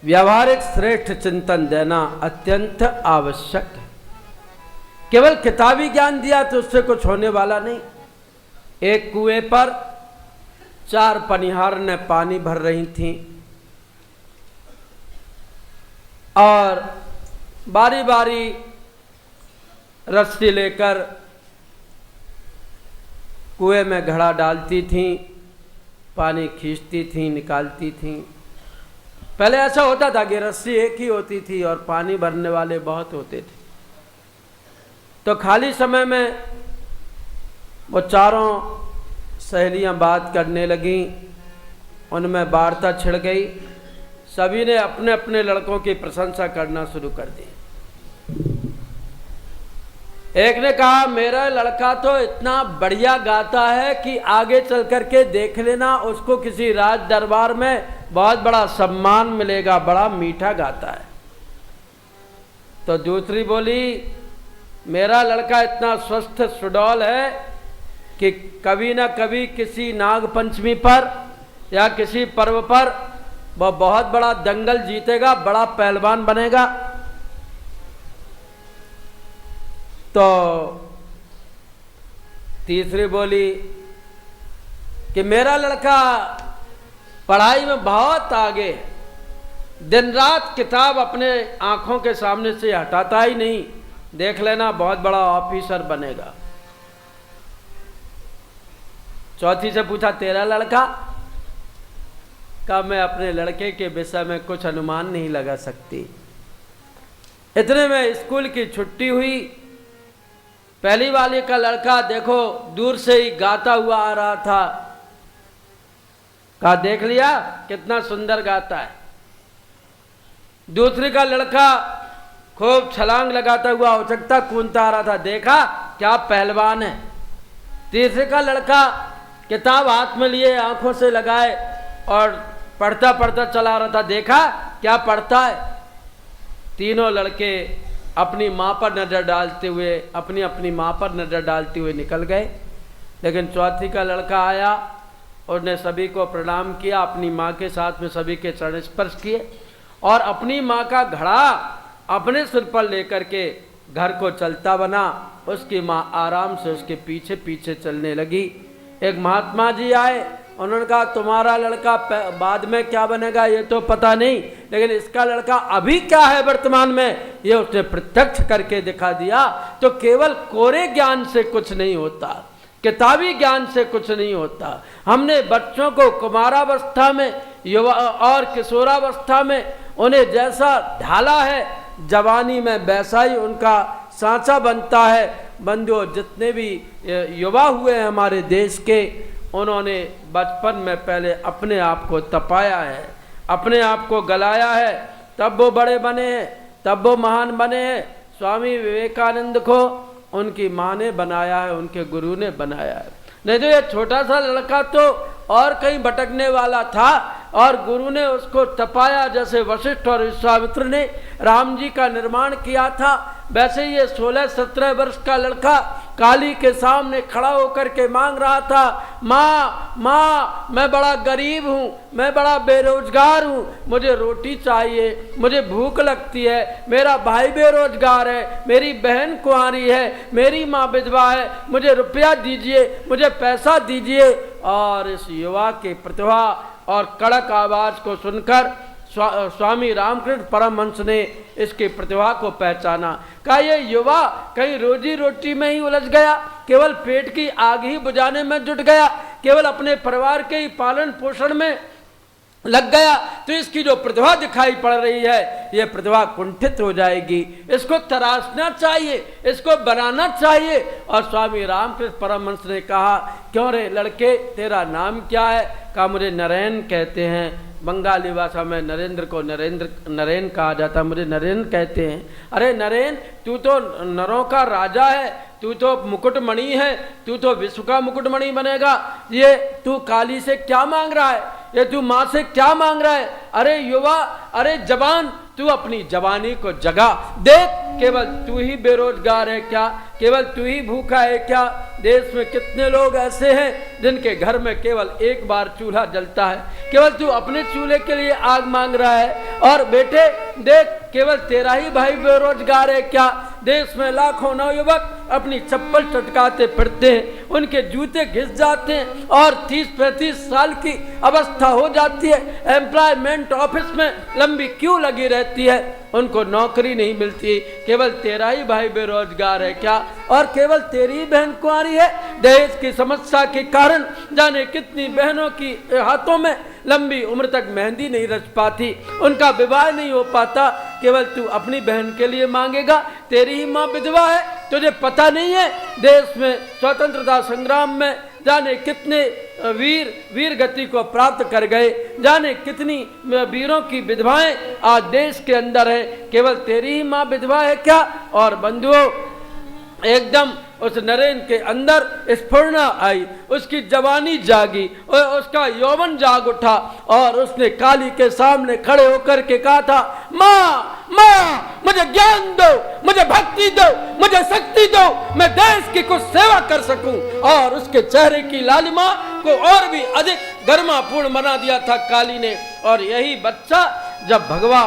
व्यावहारिक श्रेष्ठ चिंतन देना अत्यंत आवश्यक है। केवल किताबी ज्ञान दिया तो उससे कुछ होने वाला नहीं। एक कुएं पर 4 पनिहार ने पानी भर रही थीं और बारी बारी रस्सी लेकर कुएं में घड़ा डालती थीं, पानी खींचती थीं, निकालती थीं। पहले ऐसा होता था कि रस्सी एक ही होती थी और पानी भरने वाले बहुत होते थे। तो खाली समय में वो चारों सहेलियां बात करने लगीं, उनमें वार्ता छिड़ गई। सभी ने अपने अपने लड़कों की प्रशंसा करना शुरू कर दी। एक ने कहा, मेरा लड़का तो इतना बढ़िया गाता है कि आगे चल करके देख लेना, उसको किसी राज दरबार में बहुत बड़ा सम्मान मिलेगा, बड़ा मीठा गाता है। तो दूसरी बोली, मेरा लड़का इतना स्वस्थ सुडौल है कि कभी ना कभी किसी नाग पंचमी पर या किसी पर्व पर वह बहुत बड़ा दंगल जीतेगा, बड़ा पहलवान बनेगा। तो तीसरी बोली कि मेरा लड़का पढ़ाई में बहुत आगे है, दिन रात किताब अपने आंखों के सामने से हटाता ही नहीं, देख लेना बहुत बड़ा ऑफिसर बनेगा। चौथी से पूछा, तेरा लड़का? कहा, मैं अपने लड़के के विषय में कुछ अनुमान नहीं लगा सकती। इतने में स्कूल की छुट्टी हुई पहली वाले का लड़का देखो दूर से ही गाता हुआ आ रहा था, कहा देख लिया कितना सुंदर गाता है। दूसरे का लड़का खूब छलांग लगाता हुआ उछकता कूदता आ रहा था, देखा क्या पहलवान है। तीसरे का लड़का किताब हाथ में लिए आंखों से लगाए और पढ़ता पढ़ता चला रहा था, देखा क्या पढ़ता है। तीनों लड़के अपनी माँ पर नजर डालते हुए अपनी अपनी माँ पर नजर डालते हुए निकल गए। लेकिन चौथी का लड़का आया, उसने सभी को प्रणाम किया, अपनी माँ के साथ में सभी के चरण स्पर्श किए और अपनी माँ का घड़ा अपने सिर पर लेकर के घर को चलता बना। उसकी माँ आराम से उसके पीछे पीछे चलने लगी। एक महात्मा जी आए, उन्होंने कहा तुम्हारा लड़का बाद में क्या बनेगा ये तो पता नहीं, लेकिन इसका लड़का अभी क्या है वर्तमान में ये उसने प्रत्यक्ष करके दिखा दिया। तो केवल कोरे ज्ञान से कुछ नहीं होता, किताबी ज्ञान से कुछ नहीं होता। हमने बच्चों को कुमारावस्था में, युवा और किशोरावस्था में उन्हें जैसा ढाला है, जवानी में वैसा ही उनका सांचा बनता है। बंधुओं, जितने भी युवा हुए हैं हमारे देश के, उन्होंने बचपन में पहले अपने आप को तपाया है, अपने आप को गलाया है, तब वो बड़े बने हैं, तब वो महान बने हैं। स्वामी विवेकानंद को उनकी माँ ने बनाया है, उनके गुरु ने बनाया है। नहीं तो ये छोटा सा लड़का तो और कहीं भटकने वाला था और गुरु ने उसको तपाया। जैसे वशिष्ठ और विश्वामित्र ने राम जी का निर्माण किया था, वैसे ये 16-17 वर्ष का लड़का काली के सामने खड़ा होकर के मांग रहा था, माँ माँ मैं बड़ा गरीब हूँ, मैं बड़ा बेरोजगार हूँ, मुझे रोटी चाहिए, मुझे भूख लगती है, मेरा भाई बेरोजगार है, मेरी बहन कुंवारी है, मेरी माँ विधवा है, मुझे रुपया दीजिए, मुझे पैसा दीजिए। और इस युवा के प्रतिभा और कड़क आवाज को सुनकर स्वामी रामकृष्ण परमहंस ने इसकी प्रतिभा को पहचाना। कहा ये युवा कहीं रोजी रोटी में ही उलझ गया, केवल पेट की आग ही बुझाने में जुट गया, केवल अपने परिवार के ही पालन पोषण में लग गया, तो इसकी जो प्रतिभा दिखाई पड़ रही है ये प्रतिभा कुंठित हो जाएगी। इसको तराशना चाहिए, इसको बनाना चाहिए। और स्वामी रामकृष्ण परमहंस ने कहा, क्यों रे लड़के तेरा नाम क्या है? कहा मुझे नरेन कहते हैं। बंगाली भाषा में नरेंद्र को नरेन कहा जाता, मुझे नरेन कहते हैं। अरे नरेन, तू तो नरों का राजा है, तू तो मुकुटमणि है, तू तो विश्व का मुकुटमणि बनेगा। ये तू काली से क्या मांग रहा है? ये तू माँ से क्या मांग रहा है? अरे युवा, अरे जवान, तू अपनी जवानी को जगा। देख, केवल तू ही बेरोजगार है क्या? केवल तू ही भूखा है क्या? देश में कितने लोग ऐसे हैं जिनके घर में केवल एक बार चूल्हा जलता है, केवल तू अपने चूल्हे के लिए आग मांग रहा है। और बेटे देख, केवल तेरा ही भाई बेरोजगार है क्या? देश में लाखों नवयुवक अपनी चप्पल चटकाते फिरते हैं, उनके जूते घिस जाते हैं और 30-35 साल की अवस्था हो जाती है। एम्प्लॉयमेंट ऑफिस में लंबी क्यू लगी रहती है, उनको नौकरी नहीं मिलती। केवल तेरा ही भाई बेरोजगार है क्या? और केवल तेरी ही बहन कुंवारी है? दहेज की समस्या के कारण जाने कितनी बहनों की हाथों में लंबी उम्र तक मेहंदी नहीं रच पाती, उनका विवाह नहीं हो पाता। केवल तू अपनी बहन के लिए मांगेगा, तेरी ही माँ विधवा है। तुझे पता नहीं है देश में स्वतंत्रता संग्राम में जाने कितने वीर गति को प्राप्त कर गए, जाने कितनी वीरों की विधवाएं आज देश के अंदर है। केवल तेरी ही माँ विधवा है क्या? और बंधुओं, एकदम उस नरेन के अंदर स्फुरना आई, उसकी जवानी जागी और उसका यौवन जाग उठा और उसने काली के सामने खड़े होकर के कहा था, माँ माँ मुझे ज्ञान दो, मुझे भक्ति दो, मुझे शक्ति दो, मैं देश की कुछ सेवा कर सकूं। और उसके चेहरे की लालिमा को और भी अधिक गर्मापूर्ण बना दिया था काली ने। और यही बच्चा जब भगवा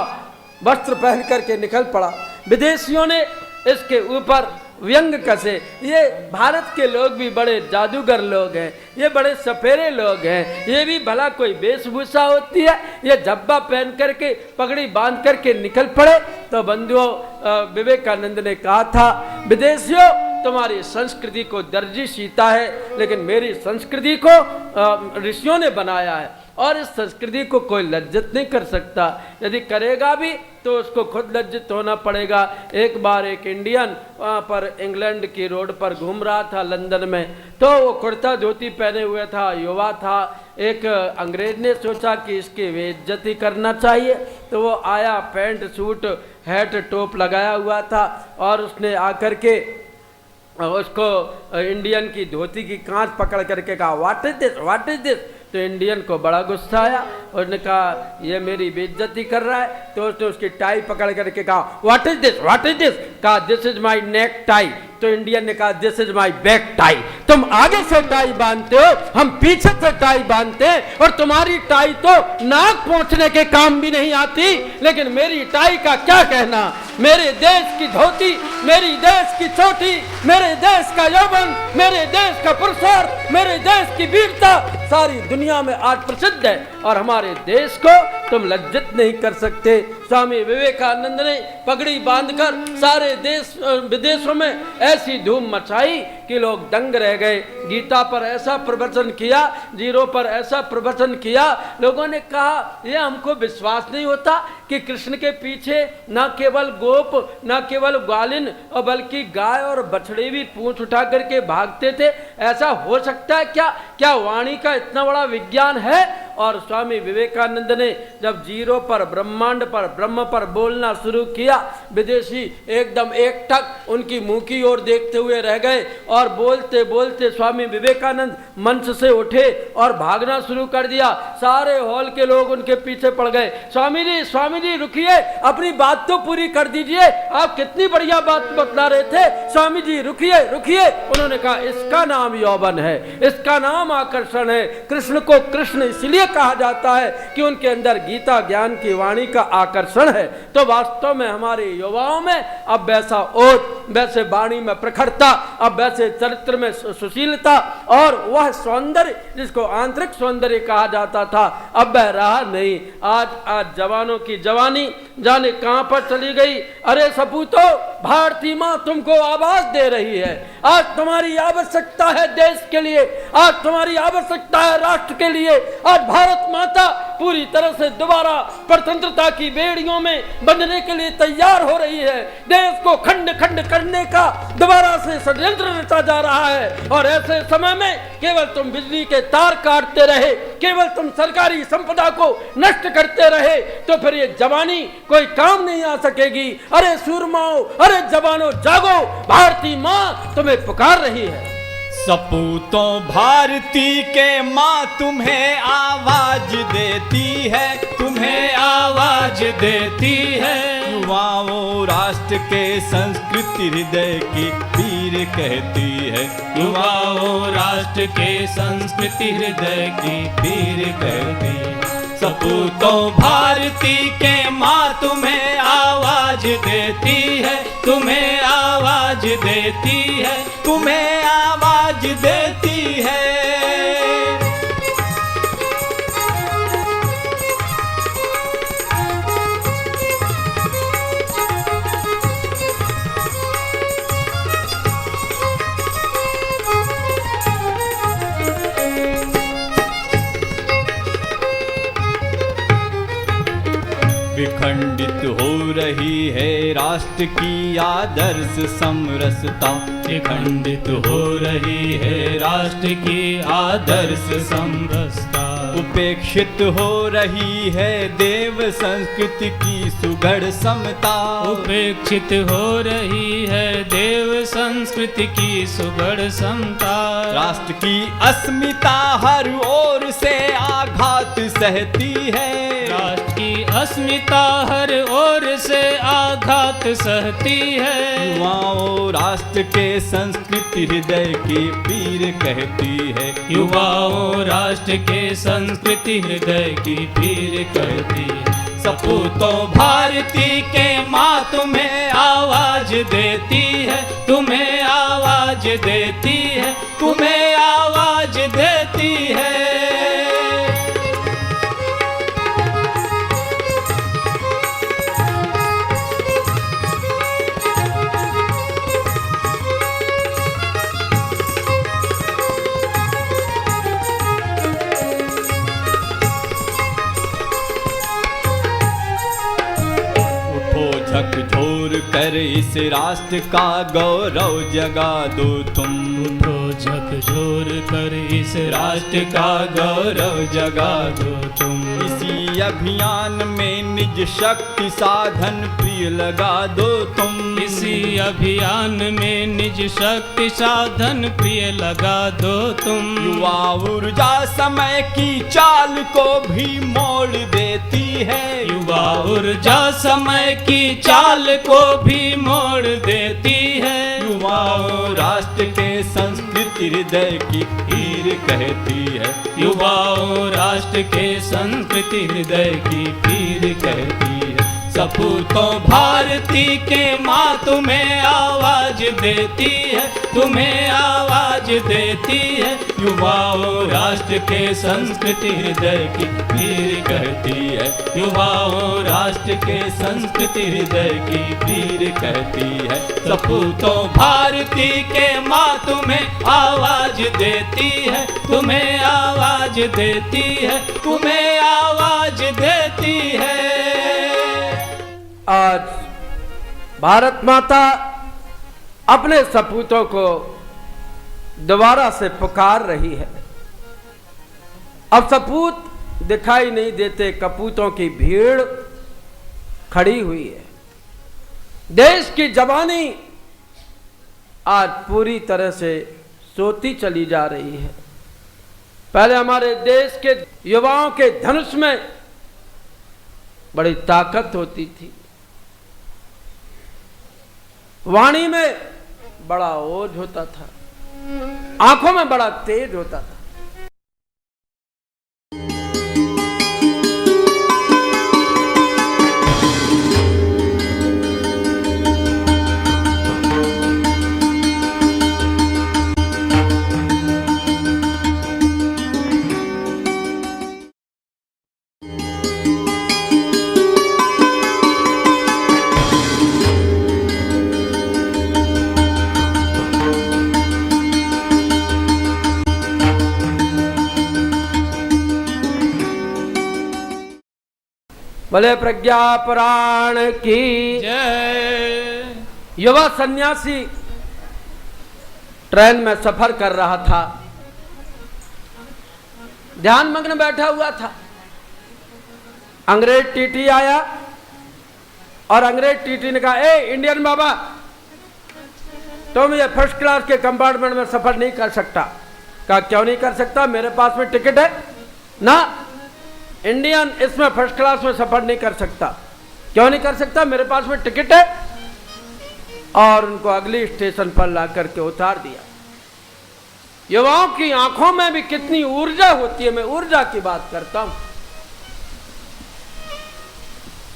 वस्त्र पहन करके निकल पड़ा, विदेशियों ने इसके ऊपर व्यंग कसे। ये भारत के लोग भी बड़े जादूगर लोग हैं, ये बड़े सफेरे लोग हैं, ये भी भला कोई वेशभूषा होती है? ये झब्बा पहन करके पगड़ी बांध करके निकल पड़े। तो बंधुओं, विवेकानंद ने कहा था, विदेशियों तुम्हारी संस्कृति को दर्जी सीता है, लेकिन मेरी संस्कृति को ऋषियों ने बनाया है। और इस संस्कृति को कोई लज्जित नहीं कर सकता। यदि करेगा भी तो उसको खुद लज्जित होना पड़ेगा। एक बार एक इंडियन वहाँ पर इंग्लैंड की रोड पर घूम रहा था लंदन में, तो वो कुर्ता धोती पहने हुए था, युवा था। एक अंग्रेज ने सोचा कि इसकी बेइज्जती करना चाहिए, तो वो आया, पैंट सूट हैट टोप लगाया हुआ था, और उसने आकर के उसको इंडियन की धोती की कांच पकड़ करके कहा, what is this, what is this. तो इंडियन को बड़ा गुस्सा आया, उसने कहा ये मेरी बेइज्जती कर रहा है। तो उसने उसकी टाई पकड़ करके कहा, what is this, what is this. कहा this is my neck tie. तो इंडियन ने कहा this is my back tie. तुम आगे से टाई बांधते हो, हम पीछे से टाई बांधते हैं, और तुम्हारी टाई तो नाक पहुंचने के काम भी नहीं आती, लेकिन मेरी टाई का क्या कहना। मेरे देश की धोती, मेरी देश की चोटी, मेरे देश का यौवन, मेरे देश का पुरुषार्थ, मेरे देश की वीरता सारी दुनिया में आज प्रसिद्ध है, और हमारे देश को तुम लज्जित नहीं कर सकते। स्वामी विवेकानंद ने पगड़ी बांधकर सारे देश विदेशों में ऐसी धूम मचाई कि लोग दंग रह गए। गीता पर ऐसा प्रवचन किया, जीरो पर ऐसा प्रवचन किया, लोगों ने कहा ये हमको विश्वास नहीं होता कि कृष्ण के पीछे न केवल गोप, न केवल ग्वालिन, और बल्कि गाय और बछड़े भी पूंछ उठा करके भागते थे। ऐसा हो सकता है क्या? क्या वाणी का इतना बड़ा विज्ञान है? और स्वामी विवेकानंद ने जब जीरो पर, ब्रह्मांड पर, ब्रह्म पर बोलना शुरू किया, विदेशी एकदम एकटक उनकी मुंह की ओर देखते हुए रह गए, और बोलते बोलते स्वामी विवेकानंद मंच से उठे और भागना शुरू कर दिया। सारे हॉल के लोग उनके पीछे पड़ गए। स्वामी जी रुकिए, अपनी बात तो पूरी कर दीजिए, आप कितनी बढ़िया बात बतला रहे थे, स्वामी जी रुकिए रुकिए। उन्होंने कहा इसका नाम यौवन है, इसका नाम आकर्षण है। कृष्ण को कृष्ण इसलिए कहा जाता है कि उनके अंदर गीता ज्ञान की वाणी का आकर्षण है। तो वास्तव में हमारे युवाओं में अब वैसा ओज, वैसे वाणी में प्रखरता, अब वैसे चरित्र में सुशीलता, और वह सौंदर्य जिसको आंतरिक सौंदर्य कहा जाता था, अब वह रहा नहीं। आज जवानों की जवानी जाने कहां पर चली गई। अरे सपूतों, भारती मां तुमको आवाज दे रही है। आज तुम्हारी आवश्यकता है देश के लिए, आज तुम्हारी आवश्यकता है राष्ट्र के लिए। आज भारत माता पूरी तरह से दोबारा स्वतंत्रता की बेड़ियों में बंधने के लिए तैयार हो रही है। देश को खंड खंड करने का दोबारा से षड्यंत्र रचा जा रहा है, और ऐसे समय में केवल तुम बिजली के तार काटते रहे, केवल तुम सरकारी संपदा को नष्ट करते रहे, तो फिर ये जवानी कोई काम नहीं आ सकेगी। अरे सूरमाओ, अरे जवानों जागो, भारती माँ तुम्हें पुकार रही है। सपूतों भारती के माँ तुम्हें आवाज देती है, तुम्हें आवाज देती है। युवाओं राष्ट्र के संस्कृति हृदय की पीर कहती है, युवाओं राष्ट्र के संस्कृति हृदय की पीर कहती है। सपूतों भारती के माँ तुम्हें आवाज देती है, तुम्हें आवाज देती है, तुम्हें आवाज देती है। विखंडित हो रही है राष्ट्र की आदर्श समरसता, विखंडित हो रही है राष्ट्र की आदर्श समरसता। उपेक्षित हो रही है देव संस्कृति की सुगढ़ समता, उपेक्षित हो रही है देव संस्कृति की सुगढ़ समता। राष्ट्र की अस्मिता हर ओर से आघात सहती है, राष्ट्र की अस्मिता हर ओर से आघात सहती है। युवाओं राष्ट्र के संस्कृति हृदय की पीर कहती है, युवाओं राष्ट्र के संस्कृति हृदय की पीर कहती है। सपूतों भारती के माँ तुम्हें आवाज देती है, तुम्हें आवाज देती है, तुम्हें आवाज देती है। झकझोर कर इस राष्ट्र का गौरव जगा दो तुम। उठो झकझोर कर इस राष्ट्र का गौरव जगा दो तुम। इसी अभियान में निज शक्ति साधन प्रिय लगा दो तुम। इसी अभियान में निज शक्ति साधन प्रिय लगा दो तुम। युवा ऊर्जा समय की चाल को भी मोड़ देती है। युवा ऊर्जा समय की चाल को भी मोड़ देती है। युवाओं राष्ट्र के संस्कृति हृदय की पीर कहती है। युवाओं राष्ट्र के संस्कृति हृदय की पीर कहती है। सपूतों भारती के माँ तुम्हें आवाज देती है, तुम्हें आवाज देती है। युवाओं राष्ट्र के संस्कृति हृदय की पीर कहती है। युवाओं राष्ट्र के संस्कृति हृदय की पीर कहती है। सपूतों भारती के माँ तुम्हें आवाज देती है, तुम्हें आवाज देती है, तुम्हें आवाज देती है। आज भारत माता अपने सपूतों को दोबारा से पुकार रही है। अब सपूत दिखाई नहीं देते, कपूतों की भीड़ खड़ी हुई है। देश की जवानी आज पूरी तरह से सोती चली जा रही है। पहले हमारे देश के युवाओं के धनुष में बड़ी ताकत होती थी, वाणी में बड़ा ओज होता था, आंखों में बड़ा तेज होता था। भले प्रज्ञा पुराण की जय। युवा सन्यासी ट्रेन में सफर कर रहा था, ध्यान मग्न बैठा हुआ था। अंग्रेज टीटी आया और अंग्रेज टीटी ने कहा, ए इंडियन बाबा, तुम ये फर्स्ट क्लास के कंपार्टमेंट में सफर नहीं कर सकता। कहा क्यों नहीं कर सकता, मेरे पास में टिकट है ना। इंडियन इसमें फर्स्ट क्लास में सफर नहीं कर सकता। क्यों नहीं कर सकता, मेरे पास में टिकट है। और उनको अगली स्टेशन पर ला करके उतार दिया। युवाओं की आंखों में भी कितनी ऊर्जा होती है, मैं ऊर्जा की बात करता हूं।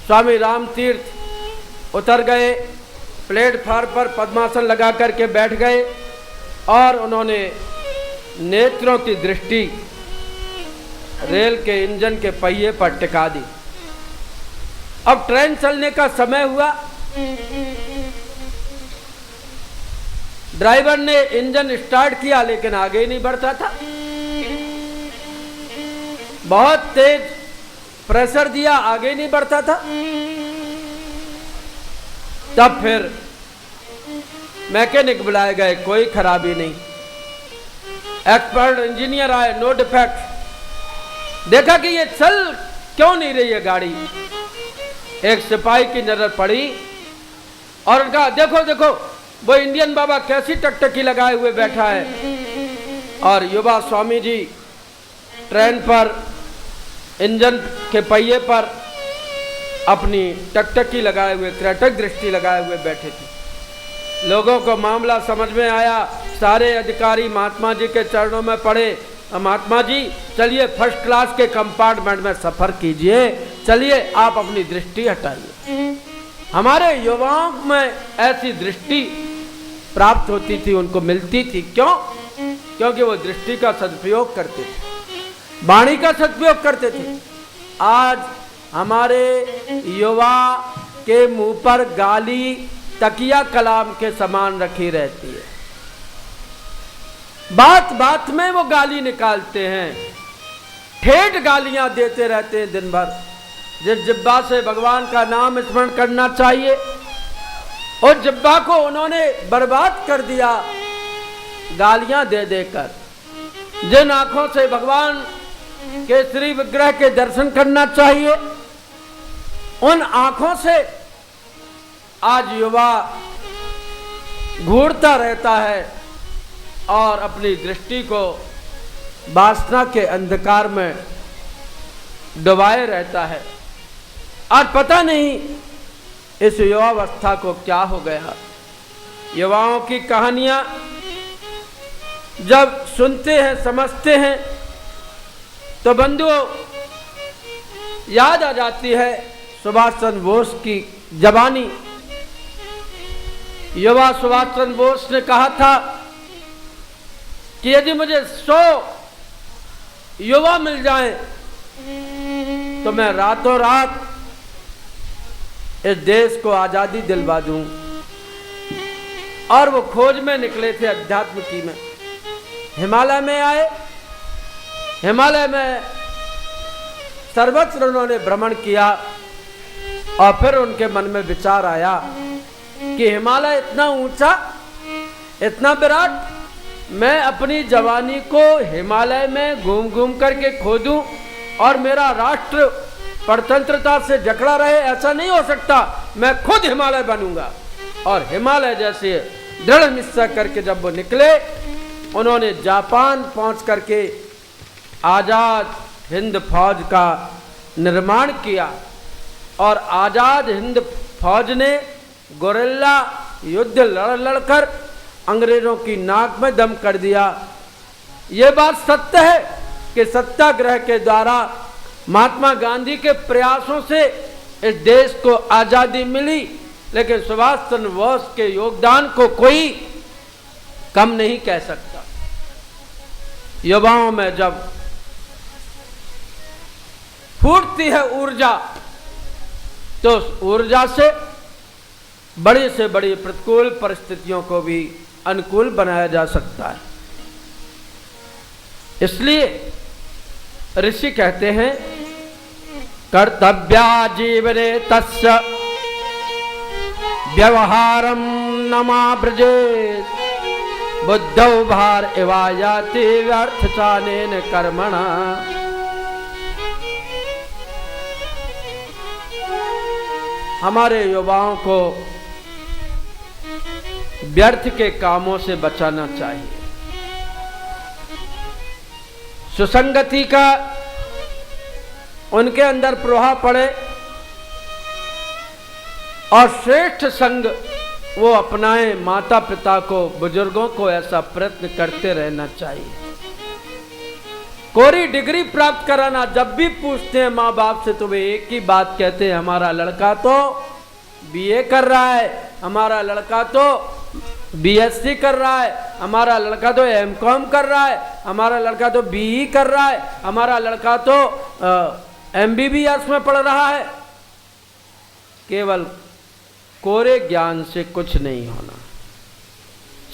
स्वामी राम तीर्थ उतर गए, प्लेटफार्म पर पद्मासन लगा करके बैठ गए और उन्होंने नेत्रों की दृष्टि रेल के इंजन के पहिए पर टिका दी। अब ट्रेन चलने का समय हुआ। ड्राइवर ने इंजन स्टार्ट किया लेकिन आगे ही नहीं बढ़ता था। बहुत तेज प्रेशर दिया, आगे नहीं बढ़ता था। तब फिर मैकेनिक बुलाए गए, कोई खराबी नहीं। एक्सपर्ट इंजीनियर आए, नो डिफेक्ट। देखा कि ये चल क्यों नहीं रही है गाड़ी। एक सिपाही की नजर पड़ी और उनका देखो देखो वो इंडियन बाबा कैसी टकटकी लगाए हुए बैठा है। और युवा स्वामी जी ट्रेन पर इंजन के पहिए पर अपनी टकटकी लगाए हुए, क्रटक दृष्टि लगाए हुए बैठे थे। लोगों को मामला समझ में आया। सारे अधिकारी महात्मा जी के चरणों में पड़े, महात्मा जी चलिए फर्स्ट क्लास के कंपार्टमेंट में सफर कीजिए, चलिए आप अपनी दृष्टि हटाइए। हमारे युवाओं में ऐसी दृष्टि प्राप्त होती थी, उनको मिलती थी। क्यों? क्योंकि वो दृष्टि का सदुपयोग करते थे, वाणी का सदुपयोग करते थे। आज हमारे युवा के मुंह पर गाली तकिया कलाम के समान रखी रहती है। बात बात में वो गाली निकालते हैं, ठेठ गालियां देते रहते हैं दिन भर। जिस जिब्बा से भगवान का नाम स्मरण करना चाहिए, और जिब्बा को उन्होंने बर्बाद कर दिया गालियां दे देकर। जिन आंखों से भगवान के श्री विग्रह के दर्शन करना चाहिए, उन आंखों से आज युवा घूरता रहता है और अपनी दृष्टि को वासना के अंधकार में डुबाए रहता है। आज पता नहीं इस युवावस्था को क्या हो गया। युवाओं की कहानियां जब सुनते हैं, समझते हैं, तो बंधुओं याद आ जाती है सुभाष चंद्र बोस की जवानी। युवा सुभाष चंद्र बोस ने कहा था कि यदि मुझे 100 युवा मिल जाएं तो मैं रातों रात इस देश को आजादी दिलवा दूं। और वो खोज में निकले थे अध्यात्म की में। हिमालय में आए, हिमालय में सर्वत्र उन्होंने भ्रमण किया और फिर उनके मन में विचार आया कि हिमालय इतना ऊंचा, इतना विराट, मैं अपनी जवानी को हिमालय में घूम घूम करके खोदूं और मेरा राष्ट्र परतंत्रता से जकड़ा रहे, ऐसा नहीं हो सकता। मैं खुद हिमालय बनूंगा। और हिमालय जैसे दृढ़ निश्चय करके जब वो निकले, उन्होंने जापान पहुंच करके आजाद हिंद फौज का निर्माण किया। और आजाद हिंद फौज ने गोरिल्ला युद्ध लड़ लड़कर अंग्रेजों की नाक में दम कर दिया। ये बात सत्य है कि सत्याग्रह के द्वारा महात्मा गांधी के प्रयासों से इस देश को आजादी मिली, लेकिन सुभाष चंद्र बोस के योगदान को कोई कम नहीं कह सकता। युवाओं में जब फूटती है ऊर्जा, तो उस ऊर्जा से बड़ी प्रतिकूल परिस्थितियों को भी अनुकूल बनाया जा सकता है। इसलिए ऋषि कहते हैं, कर्तव्या जीवने तस्य व्यवहारम नमाब्रजेत, बुद्धौ भार इवायाति व्यर्थ चानेन कर्मणा। हमारे युवाओं को व्यर्थ के कामों से बचाना चाहिए। सुसंगति का उनके अंदर प्रभाव पड़े और श्रेष्ठ संग वो अपनाए। माता पिता को, बुजुर्गों को ऐसा प्रयत्न करते रहना चाहिए। कोरी डिग्री प्राप्त कराना, जब भी पूछते हैं माँ बाप से तो वे एक ही बात कहते हैं, हमारा लड़का तो बीए कर रहा है, हमारा लड़का तो बीएससी कर रहा है, हमारा लड़का तो एमकॉम कर रहा है, हमारा लड़का तो बीई कर रहा है, हमारा लड़का तो एमबीबीएस में पढ़ रहा है। केवल कोरे ज्ञान से कुछ नहीं होना।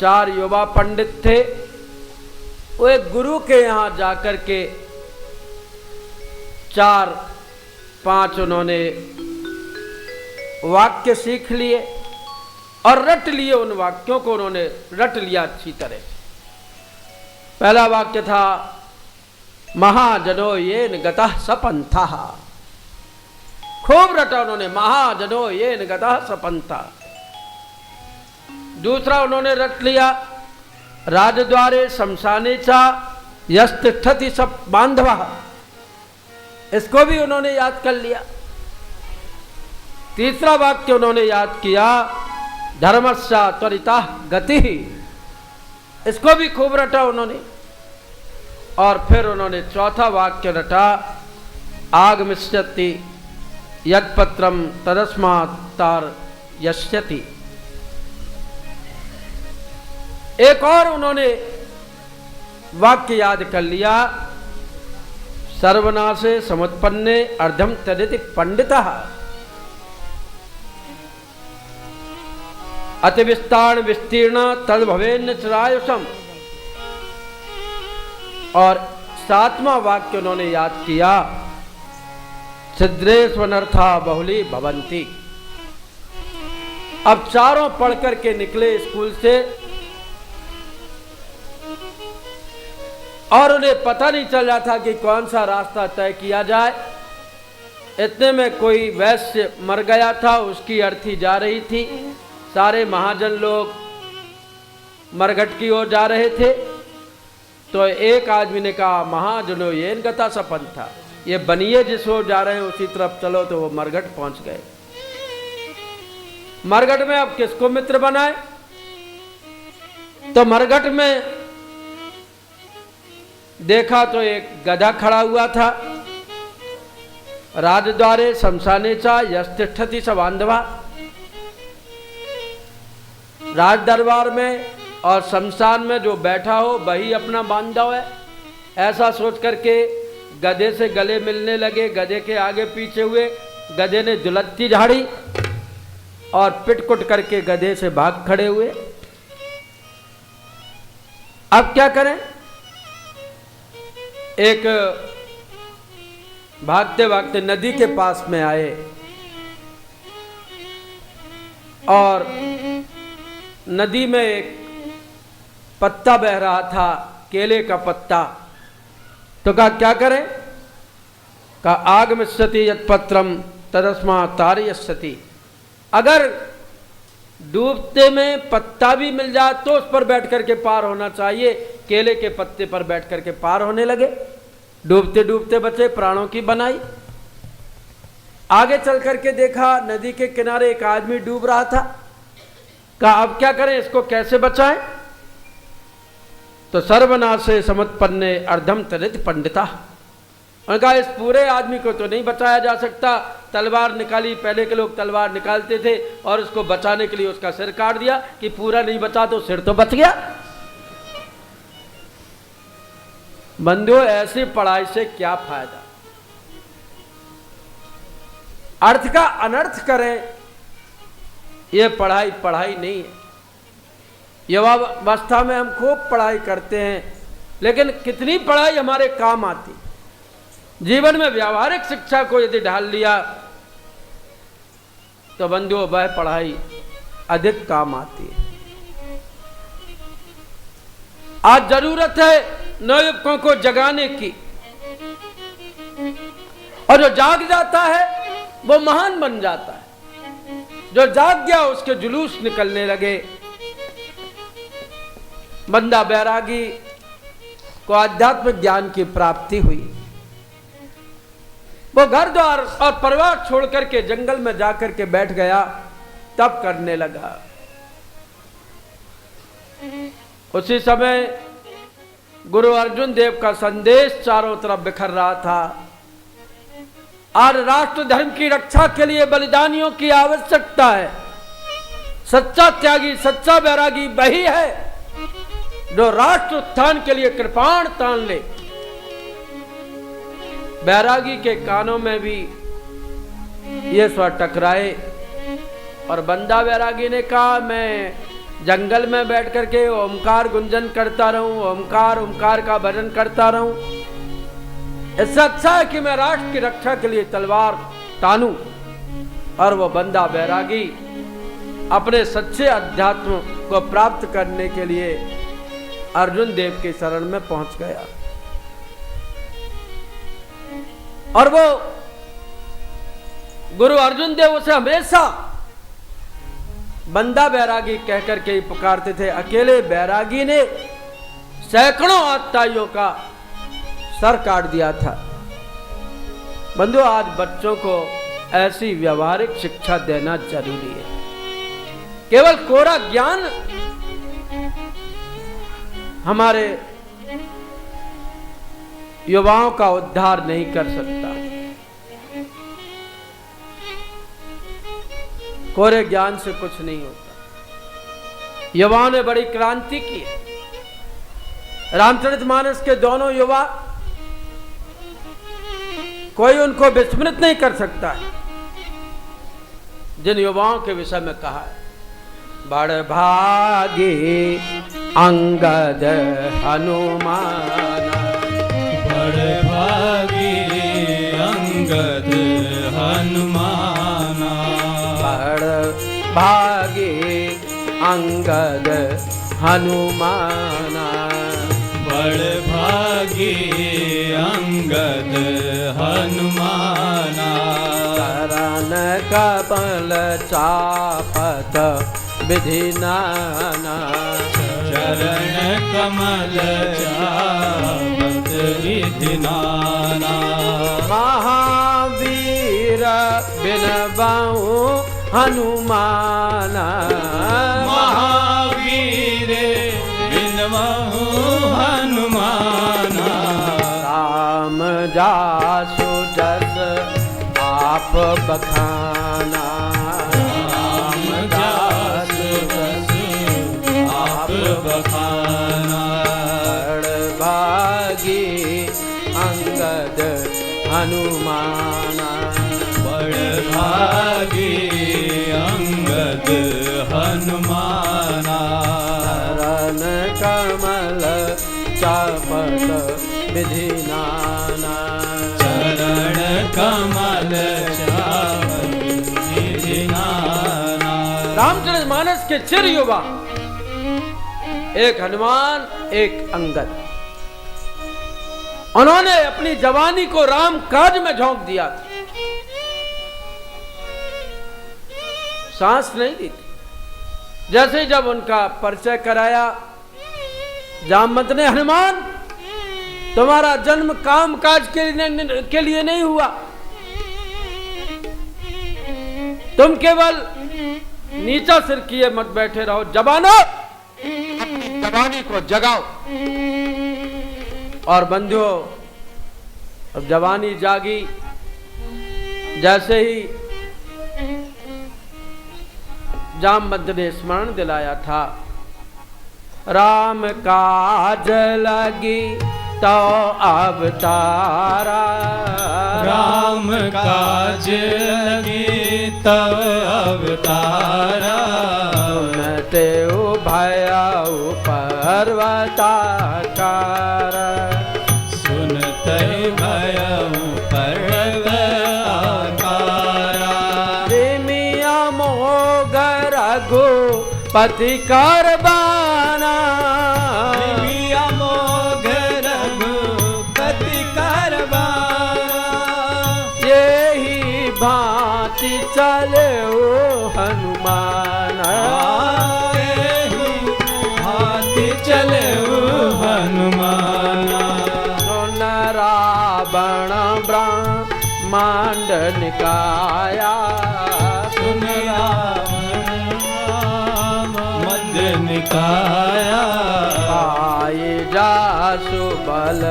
4 युवा पंडित थे, वो एक गुरु के यहाँ जाकर के 4-5 उन्होंने वाक्य सीख लिए और रट लिए। उन वाक्यों को उन्होंने रट लिया अच्छी तरह। पहला वाक्य था, महाजनो येन गतः सपंथा। खूब रटा उन्होंने, महाजनो येन गतः सपंथा। दूसरा उन्होंने रट लिया, राजद्वारे शमशाने चा यस्तिष्ठति सब बांधवः। इसको भी उन्होंने याद कर लिया। तीसरा वाक्य उन्होंने याद किया, धर्मस्य त्वरितः गतिः। इसको भी खूब रटा उन्होंने। और फिर उन्होंने चौथा वाक्य रटा, आगमिष्यति यत्पत्रम तदस्मात् तारयिष्यति। एक और उन्होंने वाक्य याद कर लिया, सर्वनाशे समुत्पन्ने अर्धम तदिति पंडितः। अतिविस्तार विस्तीर्ण तद भवेन्न चिरायुषम। और 7वां वाक्य उन्होंने याद किया, छिद्रेष्वनर्था बहुली भवंती। अब चारों पढ़ करके निकले स्कूल से और उन्हें पता नहीं चल रहा था कि कौन सा रास्ता तय किया जाए। इतने में कोई वैश्य मर गया था, उसकी अर्थी जा रही थी। सारे महाजन लोग मरघट की ओर जा रहे थे। तो एक आदमी ने कहा, महाजनो ये गता सपन था, ये बनिए जिस ओर जा रहे हैं उसी तरफ चलो। तो वो मरघट पहुंच गए। मरघट में अब किसको मित्र बनाए? तो मरघट में देखा तो एक गधा खड़ा हुआ था। राजद्वारे शमशाने चा यस्तिष्ठति स बांधवा। राज दरबार में और शमशान में जो बैठा हो वही अपना बांधव है, ऐसा सोच करके गधे से गले मिलने लगे। गधे के आगे पीछे हुए। गधे ने जुलत्ती झाड़ी और पिटकुट करके गधे से भाग खड़े हुए। अब क्या करें? एक भागते भागते नदी के पास में आए और नदी में एक पत्ता बह रहा था, केले का पत्ता। तो कहा क्या करें? कहा आगमिष्यति यत्पत्रम तदस्मा तारयस्यति। अगर डूबते में पत्ता भी मिल जाए तो उस पर बैठ करके पार होना चाहिए। केले के पत्ते पर बैठ करके पार होने लगे। डूबते डूबते बचे, प्राणों की बनाई। आगे चल करके देखा नदी के किनारे एक आदमी डूब रहा था। कहा अब क्या करें, इसको कैसे बचाएं? तो सर्वनाशे समुत्पन्ने अर्धम तरित पंडिता। उन्होंने कहा इस पूरे आदमी को तो नहीं बचाया जा सकता। तलवार निकाली, पहले के लोग तलवार निकालते थे और उसको बचाने के लिए उसका सिर काट दिया कि पूरा नहीं बचा तो सिर तो बच गया। बंधुओं, ऐसी पढ़ाई से क्या फायदा? अर्थ का अनर्थ करें, यह पढ़ाई पढ़ाई नहीं है। युवावस्था में हम खूब पढ़ाई करते हैं, लेकिन कितनी पढ़ाई हमारे काम आती? जीवन में व्यावहारिक शिक्षा को यदि ढाल लिया तो बंधुओं वह पढ़ाई अधिक काम आती है। आज जरूरत है नवयुवकों को जगाने की, और जो जाग जाता है वो महान बन जाता है। जो जाग गया उसके जुलूस निकलने लगे। बंदा बैरागी को आध्यात्मिक ज्ञान की प्राप्ति हुई। वो घर द्वार और परिवार छोड़ करके जंगल में जाकर के बैठ गया, तब करने लगा। उसी समय गुरु अर्जुन देव का संदेश चारों तरफ बिखर रहा था। आज राष्ट्र धर्म की रक्षा के लिए बलिदानियों की आवश्यकता है। सच्चा त्यागी, सच्चा बैरागी वही है जो राष्ट्र उत्थान के लिए कृपाण तान ले। बैरागी के कानों में भी ये स्वर टकराए और बंदा बैरागी ने कहा मैं जंगल में बैठ करके ओमकार गुंजन करता रहूं, ओमकार ओमकार का भजन करता रहूं। इससे अच्छा है कि मैं राष्ट्र की रक्षा के लिए तलवार तानूं। और वो बंदा बैरागी अपने सच्चे अध्यात्म को प्राप्त करने के लिए अर्जुन देव के शरण में पहुंच गया। और वो गुरु अर्जुन देव उसे हमेशा बंदा बैरागी कहकर के ही पुकारते थे। अकेले बैरागी ने सैकड़ों आत्ताइयों का सर काट दिया था। बंधु, आज बच्चों को ऐसी व्यवहारिक शिक्षा देना जरूरी है। केवल कोरा ज्ञान हमारे युवाओं का उद्धार नहीं कर सकता। कोरे ज्ञान से कुछ नहीं होता। युवाओं ने बड़ी क्रांति की है। रामचरितमानस के दोनों युवा, कोई उनको विस्मृत नहीं कर सकता है। जिन युवाओं के विषय में कहा है, बड़ भागे अंगद हनुमान, बड़ भागे अंगद हनुमाना बड़ भागे अंगद हनुमाना बड़ भागी अंगद हनुमाना चरण कमल चापत विधि नाना चरण कमल चापत विधि नाना महावीर बिन बाहु हनुमाना महावीर बिनमहु हनुमाना राम जासु जस आप बखाना राम जासु जस आप बखाना बड़ भागी अंगद हनुमाना बड़ भागी अंगद हनुमाना चरण कमल चापत विधि नाना चरण कमल चापत विधि नाना रामचरित मानस के चिर युवा एक हनुमान एक अंगद, उन्होंने अपनी जवानी को राम काज में झोंक दिया था। सांस नहीं दी थी। जैसे ही जब उनका परिचय कराया जामवंत ने, हनुमान तुम्हारा जन्म काम काज के लिए नहीं हुआ, तुम केवल नीचा सिर किए मत बैठे रहो, जवानो जवानी को जगाओ। और बंधुओं, अब जवानी जागी। जैसे ही जामवंत ने स्मरण दिलाया था, राम काज लगी तो अवतारा, राम काज लगी तो अवतारा, सुनते भयाऊ पर्वताकार, सुनते भयाऊ पर्वताकारा, प्रेमिया मोग रघुपति कारबाना, प्रेमिया मोग रघुपति कारबाना, यही भांति चले ओ हनुमान, भांति चले ओ हनुमान, सुन रावण ब्रह्मांड निकाया, सुन रावण मध्य निकाया, पाए जासु बल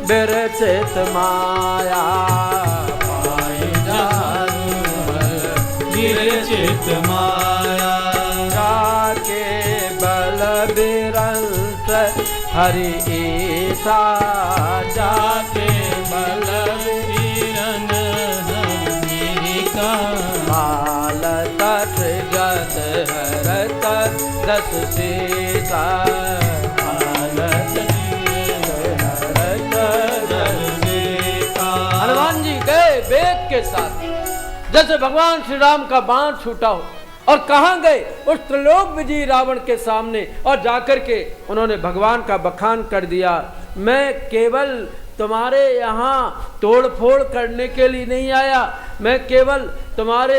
विरचित माया, पाए जासु बल विरचित माया, जाके बल विरंत हरि ईसा, जाके बल वीरन हरि का, बाल तट गद हरत दस सीता, हनुमान जी गए वेग के साथ, जैसे भगवान श्री राम का बाण छूटा हो। और कहां गए? उस त्रिलोक विजयी रावण के सामने, और जाकर के उन्होंने भगवान का बखान कर दिया, मैं केवल तुम्हारे यहाँ तोड़ फोड़ करने के लिए नहीं आया, मैं केवल तुम्हारे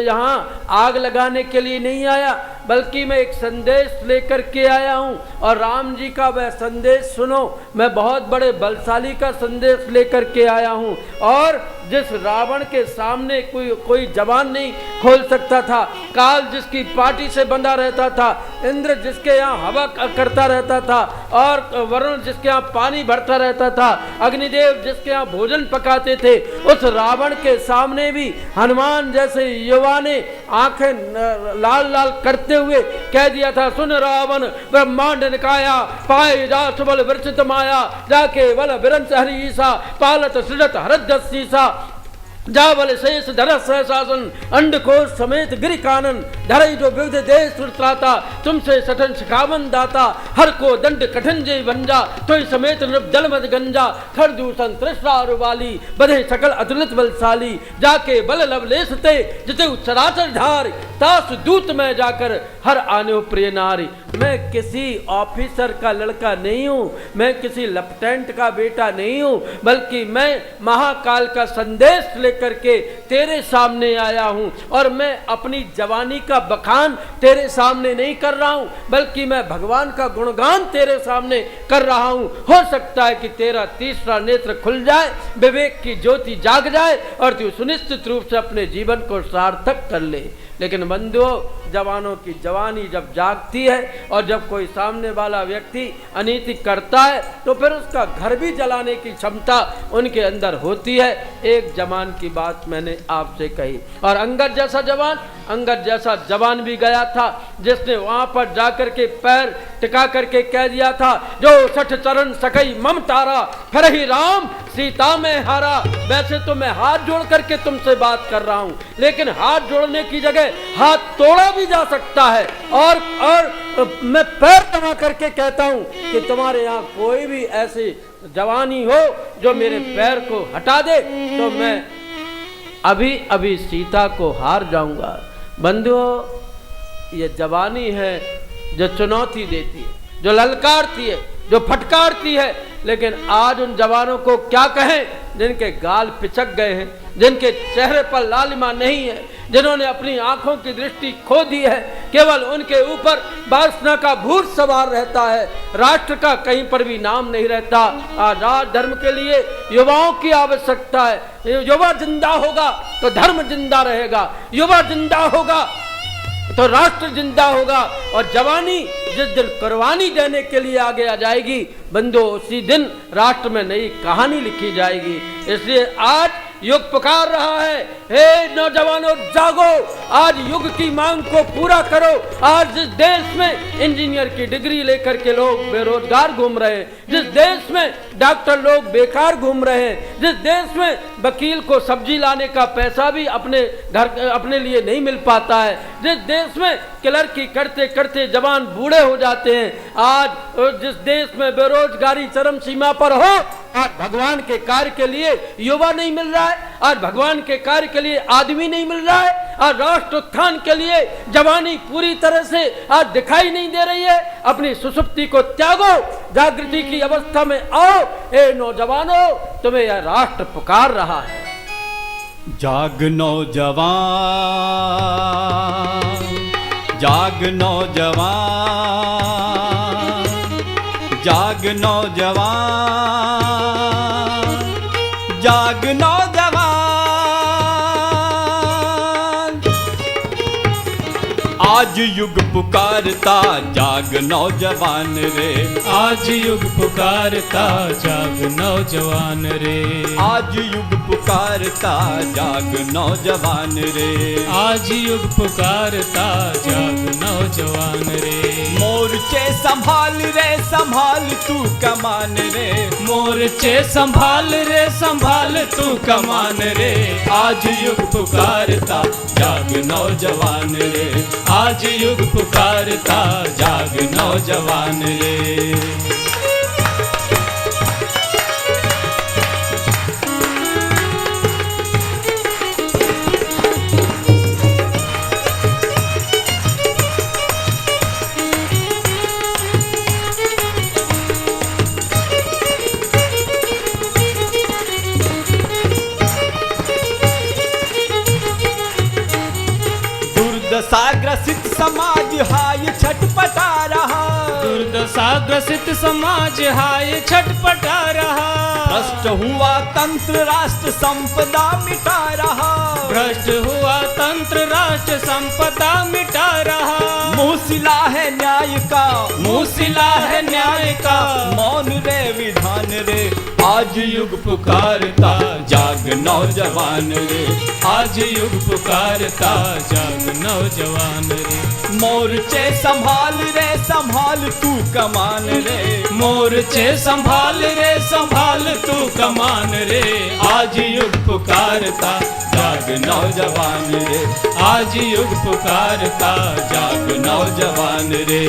यहाँ आग लगाने के लिए नहीं आया, बल्कि मैं एक संदेश लेकर के आया हूँ। और राम जी का वह संदेश सुनो, मैं बहुत बड़े बलशाली का संदेश लेकर के आया हूँ। और जिस रावण के सामने कोई जबान नहीं खोल सकता था, काल जिसकी पाटी से बंधा रहता था, इंद्र जिसके यहाँ हवा करता रहता था, और वरुण जिसके यहाँ पानी भरता रहता था, अग्निदेव जिसके यहाँ भोजन पकाते थे, उस रावण के सामने भी हनुमान जैसे युवा ने आंखें लाल लाल करते हुए कह दिया था, सुन रावण ब्रह्मांड निकाया, पाए जा सुबल विरचित माया, जाके बल विरंच हरि ईसा, पालत सृजत हरद सीसा। जावल शेष धर सहशासन अंडकोश समेत गिरि कानन धरई जो विविध देश सुरत्राता तुमसे सठन शिखावन दाता हर को दंड कठिन जय बंजा तो समेत दल मद गंजा खर दूषण तृष्णा रुवाली बधे सकल अतुलित बलशाली जाके बल लवलेसते जिते चराचर धार तास दूत में जाकर हर आने प्रिय नारी। मैं किसी ऑफिसर का लड़का नहीं हूँ, मैं किसी लेफ्टिनेंट का बेटा नहीं हूँ, बल्कि मैं महाकाल का संदेश लेकर के तेरे सामने आया हूँ। और मैं अपनी जवानी का बखान तेरे सामने नहीं कर रहा हूँ, बल्कि मैं भगवान का गुणगान तेरे सामने कर रहा हूँ। हो सकता है कि तेरा तीसरा नेत्र खुल जाए, विवेक की ज्योति जाग जाए और तू सुनिश्चित रूप से अपने जीवन को सार्थक कर ले। लेकिन बंधुओं, जवानों की जवानी जब जागती है और जब कोई सामने वाला व्यक्ति अनीति करता है तो फिर उसका घर भी जलाने की क्षमता उनके अंदर होती है। एक जवान की बात मैंने आपसे कही, और अंगद जैसा जवान भी गया था जिसने वहां पर जाकर के पैर टिका करके कह दिया था, जो सठ चरण सकई मम तारा फिर ही राम सीता में हारा। वैसे तो मैं हाथ जोड़ करके तुमसे बात कर रहा हूं, लेकिन हाथ जोड़ने की जगह हाथ तोड़ा भी जा सकता है। और मैं पैर दबा करके कहता हूं कि तुम्हारे यहाँ कोई भी ऐसी जवानी हो जो मेरे पैर को हटा दे तो मैं अभी अभी सीता को हार जाऊंगा। बंधुओं, ये जवानी है जो चुनौती देती है, जो ललकारती है, जो फटकारती है। लेकिन आज उन जवानों को क्या कहें जिनके गाल पिचक गए हैं, जिनके चेहरे पर लालिमा नहीं है, जिन्होंने अपनी आंखों की दृष्टि खो दी है, केवल उनके ऊपर वासना का भूत सवार रहता है, राष्ट्र का कहीं पर भी नाम नहीं रहता। आज राज धर्म के लिए युवाओं की आवश्यकता है। युवा जिंदा होगा तो धर्म जिंदा रहेगा, युवा जिंदा होगा तो राष्ट्र जिंदा होगा, और जवानी जिस दिन कुर्बानी देने के लिए आगे आ जाएगी बंधु, उसी दिन राष्ट्र में नई कहानी लिखी जाएगी। इसलिए आज युग पुकार रहा है, हे नौजवानों जागो, आज युग की मांग को पूरा करो। आज जिस देश में इंजीनियर की डिग्री लेकर के लोग बेरोजगार घूम रहे हैं, जिस देश में डॉक्टर लोग बेकार घूम रहे हैं, जिस देश में वकील को सब्जी लाने का पैसा भी अपने लिए नहीं मिल पाता है, जिस देश में क्लर्की करते करते जवान बूढ़े हो जाते हैं, आज जिस देश में बेरोजगारी चरम सीमा पर हो, आज भगवान के कार्य के लिए युवा नहीं मिल रहा है, आज भगवान के कार्य के लिए आदमी नहीं मिल रहा है, आज राष्ट्र उत्थान के लिए जवानी पूरी तरह से आज दिखाई नहीं दे रही है। अपनी सुसुप्ति को त्यागो, जागृति की अवस्था में आओ। ए नौजवानों, तुम्हें यह राष्ट्र पुकार रहा है। जाग नौजवान, जाग नौजवान, जाग नौजवान, जाग नौजवान। आज युग पुकारता जाग नौजवान रे, आज युग पुकारता जाग नौजवान रे, आज युग पुकारता जाग नौजवान रे, आज युग पुकारता जाग नौजवान रे। मोर्चे संभाल रे संभाल तू कमान रे, मोर्चे संभाल रे संभाल तू कमान रे, आज युग पुकारता जाग नौजवान रे, आज युग पुकारता जाग नौजवान रे। दुर्दशाग्रसित समाज हाय छटपटा रहा, दुर्दशाग्रसित समाज हाय छटपटा रहा, भ्रष्ट हुआ तंत्र राष्ट्र संपदा मिटा रहा, भ्रष्ट हुआ तंत्र राष्ट्र संपदा मिटा रहा। मुहसिला है न्याय का, मुहसिला है न्याय का, मौन रे विधान रे, आज युग पुकारता जाग नौजवान रे, आज युग पुकारता जाग नौजवान रे। मोर्चे संभाल रे संभाल तू कमान रे, मोर्चे संभाल रे संभाल तू कमान रे। आज युग पुकारता जाग नौजवान रे, आज युग पुकारता जाग नौजवान रे।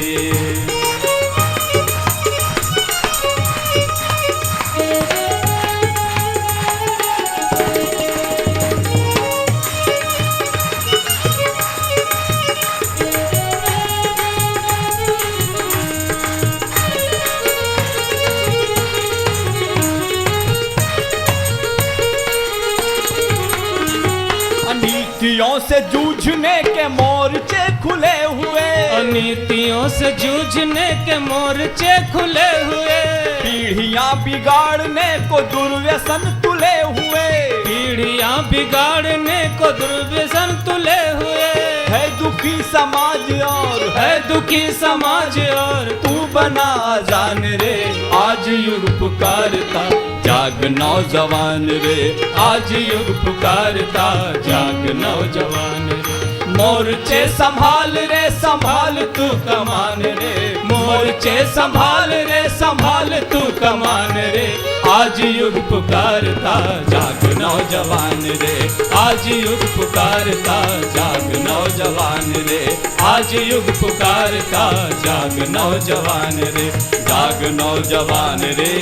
अनीतियों से जूझने के मोर्चे खुले हुए, अनीतियों से जूझने के मोर्चे खुले हुए। पीढ़ियां बिगाड़ने को दुर्व्यसन तुले हुए, पीढ़ियां बिगाड़ने को दुर्व्यसन तुले हुए। है दुखी समाज और है दुखी समाज और तू बना जान रे। आज युग पुकारता जाग नौजवान रे, आज युग पुकारता जाग नौजवान रे। मोर्चे संभाल रे संभाल तू कमान रे, मोर्चे संभाल रे संभाल तू कमान रे। आज युग पुकारता जाग नौजवान रे, आज युग पुकारता जाग नौजवान रे। आज युग पुकारता जाग नौजवान रे। जाग नौजवान रे,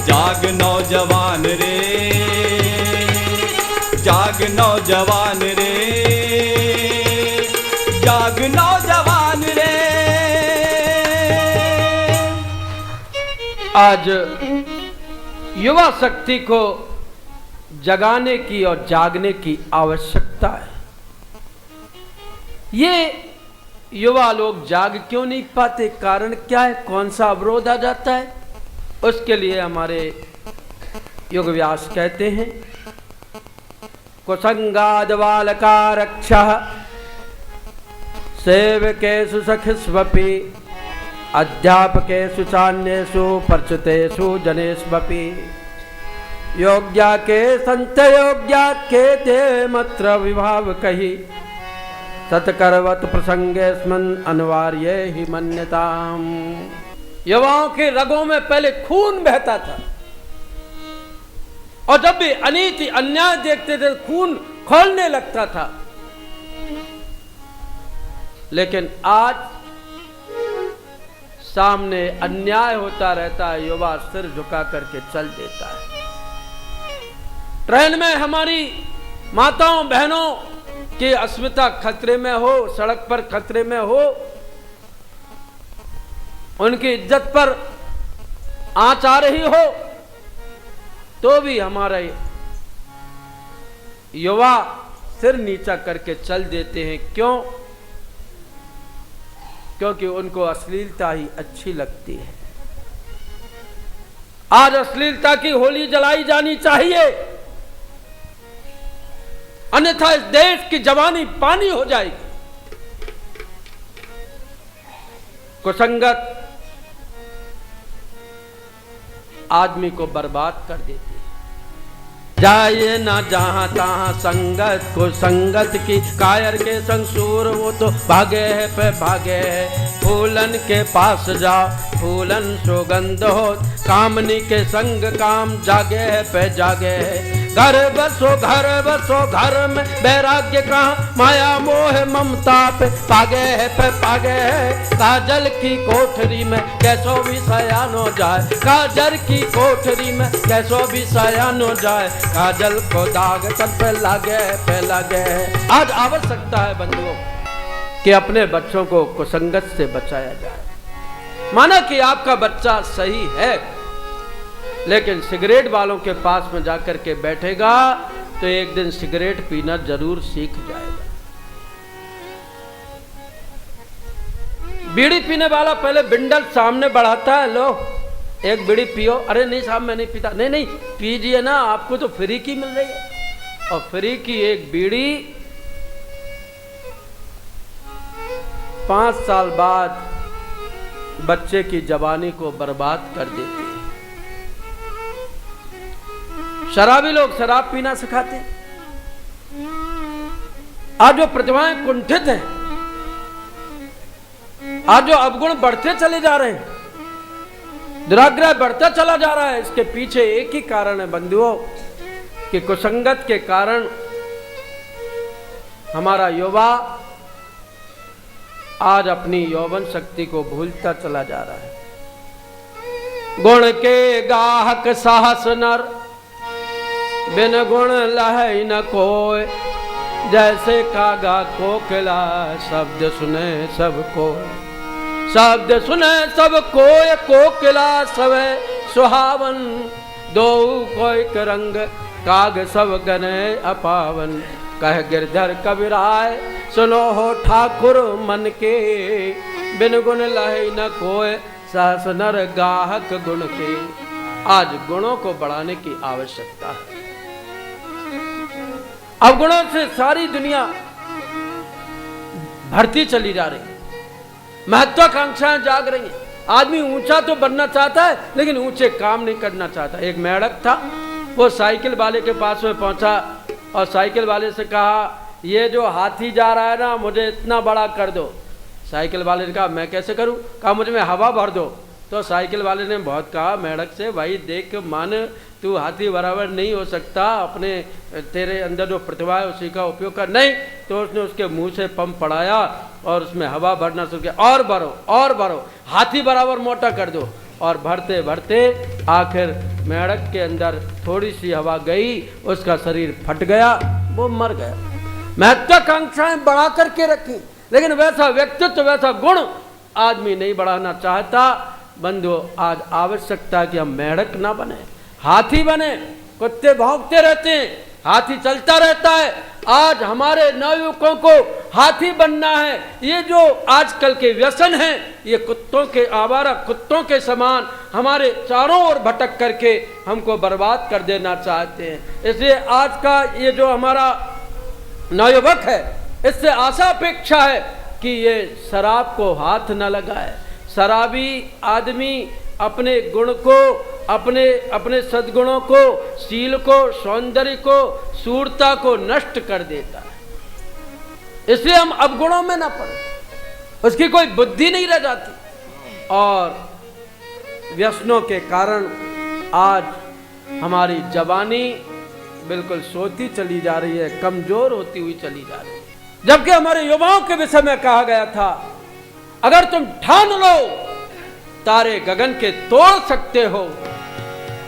जाग नौजवान रे, जाग नौजवान रे, जाग नौजवान रे। आज युवा शक्ति को जगाने की और जागने की आवश्यकता है। ये युवा लोग जाग क्यों नहीं पाते? कारण क्या है? कौन सा अवरोध आ जाता है? उसके लिए हमारे योग व्यास कहते हैं, कुसंगाद बालका रक्षा सेवकेषु सखिष्वपि अध्यापकेषु चान्येषु परिचितेषु जनेष्वपि योग्या के संत योग्या के ते मत्र विभाव कही तत्कर्वत प्रसंगेस्मन् अनिवार्य ही मन्यताम। युवाओं के रगों में पहले खून बहता था और जब भी अनीति अन्याय देखते थे खून खौलने लगता था। लेकिन आज सामने अन्याय होता रहता है, युवा सिर झुका करके चल देता है। ट्रेन में हमारी माताओं बहनों की अस्मिता खतरे में हो, सड़क पर खतरे में हो, उनकी इज्जत पर आंच आ रही हो, तो भी हमारे युवा सिर नीचा करके चल देते हैं। क्यों? क्योंकि उनको अश्लीलता ही अच्छी लगती है। आज अश्लीलता की होली जलाई जानी चाहिए, अन्यथा इस देश की जवानी पानी हो जाएगी। कुसंगत आदमी को बर्बाद कर देती है। जाए ना जहां तहां संगत को संगत की, कायर के संसूर वो तो भागे है पे भागे है। फूलन के पास जाओ फूलन सुगंध हो, कामनी के संग काम जागे है पे जागे है। घर बसो घर में वैराग्य कहाँ, माया मोह ममता पे पागे है पे पागे है। काजल की कोठरी में कैसो भी सयान हो जाए, काजल की कोठरी में कैसो भी सयान हो जाए। काजल को दाग तन पे लागे। आज आवश्यकता है बंधुओं कि अपने बच्चों को कुसंगत से बचाया जाए। माना कि आपका बच्चा सही है, लेकिन सिगरेट वालों के पास में जाकर के बैठेगा तो एक दिन सिगरेट पीना जरूर सीख जाएगा। बीड़ी पीने वाला पहले बिंडल सामने बढ़ाता है, लो एक बीड़ी पियो। अरे नहीं साहब मैं नहीं पीता। नहीं पीजिए ना, आपको तो फ्री की मिल रही है। और फ्री की एक बीड़ी 5 साल बाद बच्चे की जवानी को बर्बाद कर देती है। शराबी लोग शराब पीना सिखाते हैं। आज जो प्रतिभाएं कुंठित हैं, आज जो अवगुण बढ़ते चले जा रहे हैं, दुराग्रह बढ़ता चला जा रहा है, इसके पीछे एक ही कारण है बंधुओं कि कुसंगत के कारण हमारा युवा आज अपनी यौवन शक्ति को भूलता चला जा रहा है। गुण के गाहक साहस नर, बिन गुण लहै न कोय, जैसे कागा कोकिला, शब्द सुने सब कोय। शब्द सुने सब कोय, कोकिला सवे सुहावन, दो कोय रंग, काग सब गने अपावन। कह गिरधर कबीराय, सुनो हो ठाकुर मन के, बिन गुण लहै न कोय, सहस नर गाहक गुण के। आज गुणों को बढ़ाने की आवश्यकता है। अवगुणों से सारी दुनिया भरती चली जा रही है, महत्वाकांक्षाएं जाग रही हैं। आदमी ऊंचा तो बनना चाहता है लेकिन ऊंचे काम नहीं करना चाहता। एक मेढक था, वो साइकिल वाले के पास में पहुंचा और साइकिल वाले से कहा, ये जो हाथी जा रहा है ना, मुझे इतना बड़ा कर दो। साइकिल वाले ने कहा, मैं कैसे करूं? कहा, मुझे में हवा भर दो। तो साइकिल वाले ने बहुत कहा मेढक से, भाई देख मान, तू हाथी बराबर नहीं हो सकता, अपने तेरे अंदर जो प्रतिभा है उसी का उपयोग कर। नहीं, तो उसने उसके मुंह से पंप पड़ाया और उसमें हवा भरना शुरू किया। और भरो और भरो, हाथी बराबर मोटा कर दो। और भरते भरते आखिर मेढक के अंदर थोड़ी सी हवा गई, उसका शरीर फट गया, वो मर गया। महत्वाकांक्षाएं बढ़ा करके रखी, लेकिन वैसा व्यक्तित्व, वैसा गुण आदमी नहीं बढ़ाना चाहता। बंधुओं, आज आवश्यकता है कि हम मेढक ना बने, हाथी बने। कुत्ते भौंकते रहते हैं, हाथी चलता रहता है। आज हमारे नवयुवकों को हाथी बनना है। ये जो आजकल के व्यसन हैं, ये कुत्तों के, आवारा कुत्तों के समान हमारे चारों ओर भटक करके हमको बर्बाद कर देना चाहते हैं। इसलिए आज का ये जो हमारा नवयुवक है, इससे आशा अपेक्षा है कि ये शराब को हाथ न लगाए। शराबी आदमी अपने गुण को, अपने सद्गुणों को, शील को, सौंदर्य को, सूरता को नष्ट कर देता है। इसलिए हम अवगुणों में ना पड़े, उसकी कोई बुद्धि नहीं रह जाती। और व्यसनों के कारण आज हमारी जवानी बिल्कुल सोती चली जा रही है, कमजोर होती हुई चली जा रही है। जबकि हमारे युवाओं के विषय में कहा गया था, अगर तुम ठान लो तारे गगन के तोड़ सकते हो,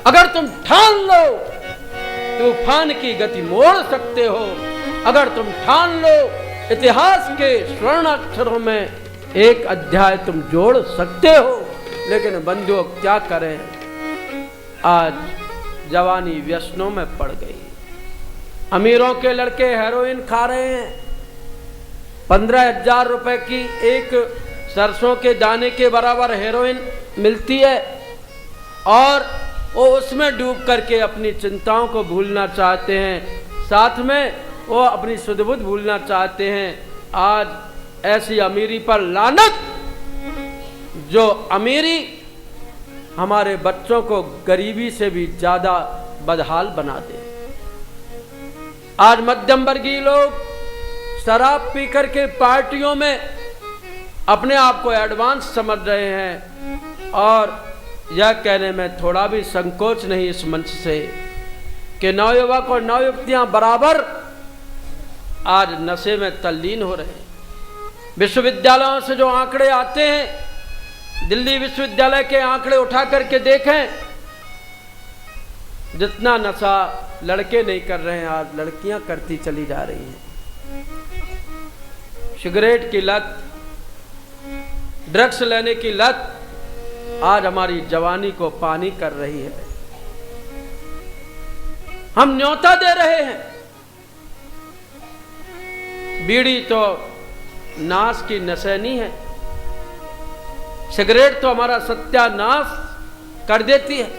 अगर तुम ठान लो तूफान की गति मोड़ सकते हो, अगर तुम ठान लो इतिहास के स्वर्ण अक्षरों में एक अध्याय तुम जोड़ सकते हो। लेकिन बंधुओं, क्या करें, आज जवानी व्यसनों में पड़ गई। अमीरों के लड़के हेरोइन खा रहे हैं। 15,000 रुपए की एक सरसों के दाने के बराबर हेरोइन मिलती है और वो उसमें डूब करके अपनी चिंताओं को भूलना चाहते हैं, साथ में वो अपनी सुध-बुध भूलना चाहते हैं। आज ऐसी अमीरी पर लानत, जो अमीरी हमारे बच्चों को गरीबी से भी ज्यादा बदहाल बना दे। आज मध्यम वर्गीय लोग शराब पी करके पार्टियों में अपने आप को एडवांस समझ रहे हैं और यह कहने में थोड़ा भी संकोच नहीं इस मंच से कि नवयुवक और नवयुवतियां बराबर आज नशे में तल्लीन हो रहे हैं। विश्वविद्यालयों से जो आंकड़े आते हैं, दिल्ली विश्वविद्यालय के आंकड़े उठा करके देखें, जितना नशा लड़के नहीं कर रहे हैं आज लड़कियां करती चली जा रही हैं। सिगरेट की लत, ड्रग्स लेने की लत आज हमारी जवानी को पानी कर रही है। हम न्योता दे रहे हैं। बीड़ी तो नाश की नशैनी है, सिगरेट तो हमारा सत्यानाश कर देती है,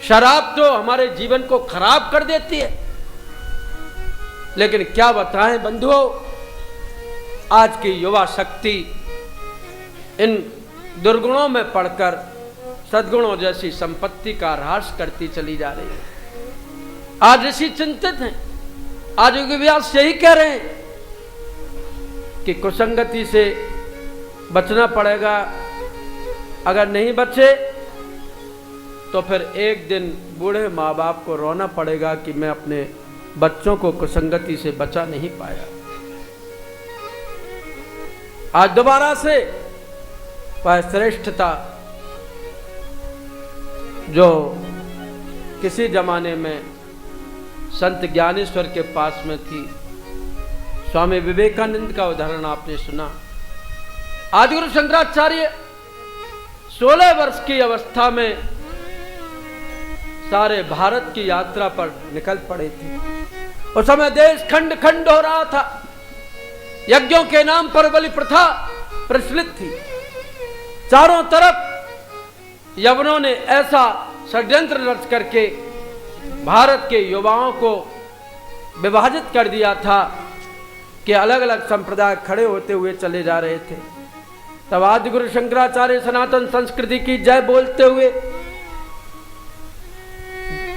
शराब तो हमारे जीवन को खराब कर देती है। लेकिन क्या बताएं बंधुओं, आज की युवा शक्ति इन दुर्गुणों में पड़कर सद्गुणों जैसी संपत्ति का ह्रास करती चली जा रही है। आज ऋषि चिंतित हैं। आज योगी व्यास यही कह रहे हैं कि कुसंगति से बचना पड़ेगा। अगर नहीं बचे तो फिर एक दिन बूढ़े माँ बाप को रोना पड़ेगा कि मैं अपने बच्चों को कुसंगति से बचा नहीं पाया। आज दोबारा से वह श्रेष्ठता जो किसी जमाने में संत ज्ञानेश्वर के पास में थी, स्वामी विवेकानंद का उदाहरण आपने सुना। आदिगुरु शंकराचार्य 16 वर्ष की अवस्था में सारे भारत की यात्रा पर निकल पड़े थे। उस समय देश खंड खंड हो रहा था। यज्ञों के नाम पर बलि प्रथा प्रचलित थी। चारों तरफ यवनों ने ऐसा षड्यंत्र रच करके भारत के युवाओं को विभाजित कर दिया था कि अलग अलग संप्रदाय खड़े होते हुए चले जा रहे थे। तब आदिगुरु शंकराचार्य सनातन संस्कृति की जय बोलते हुए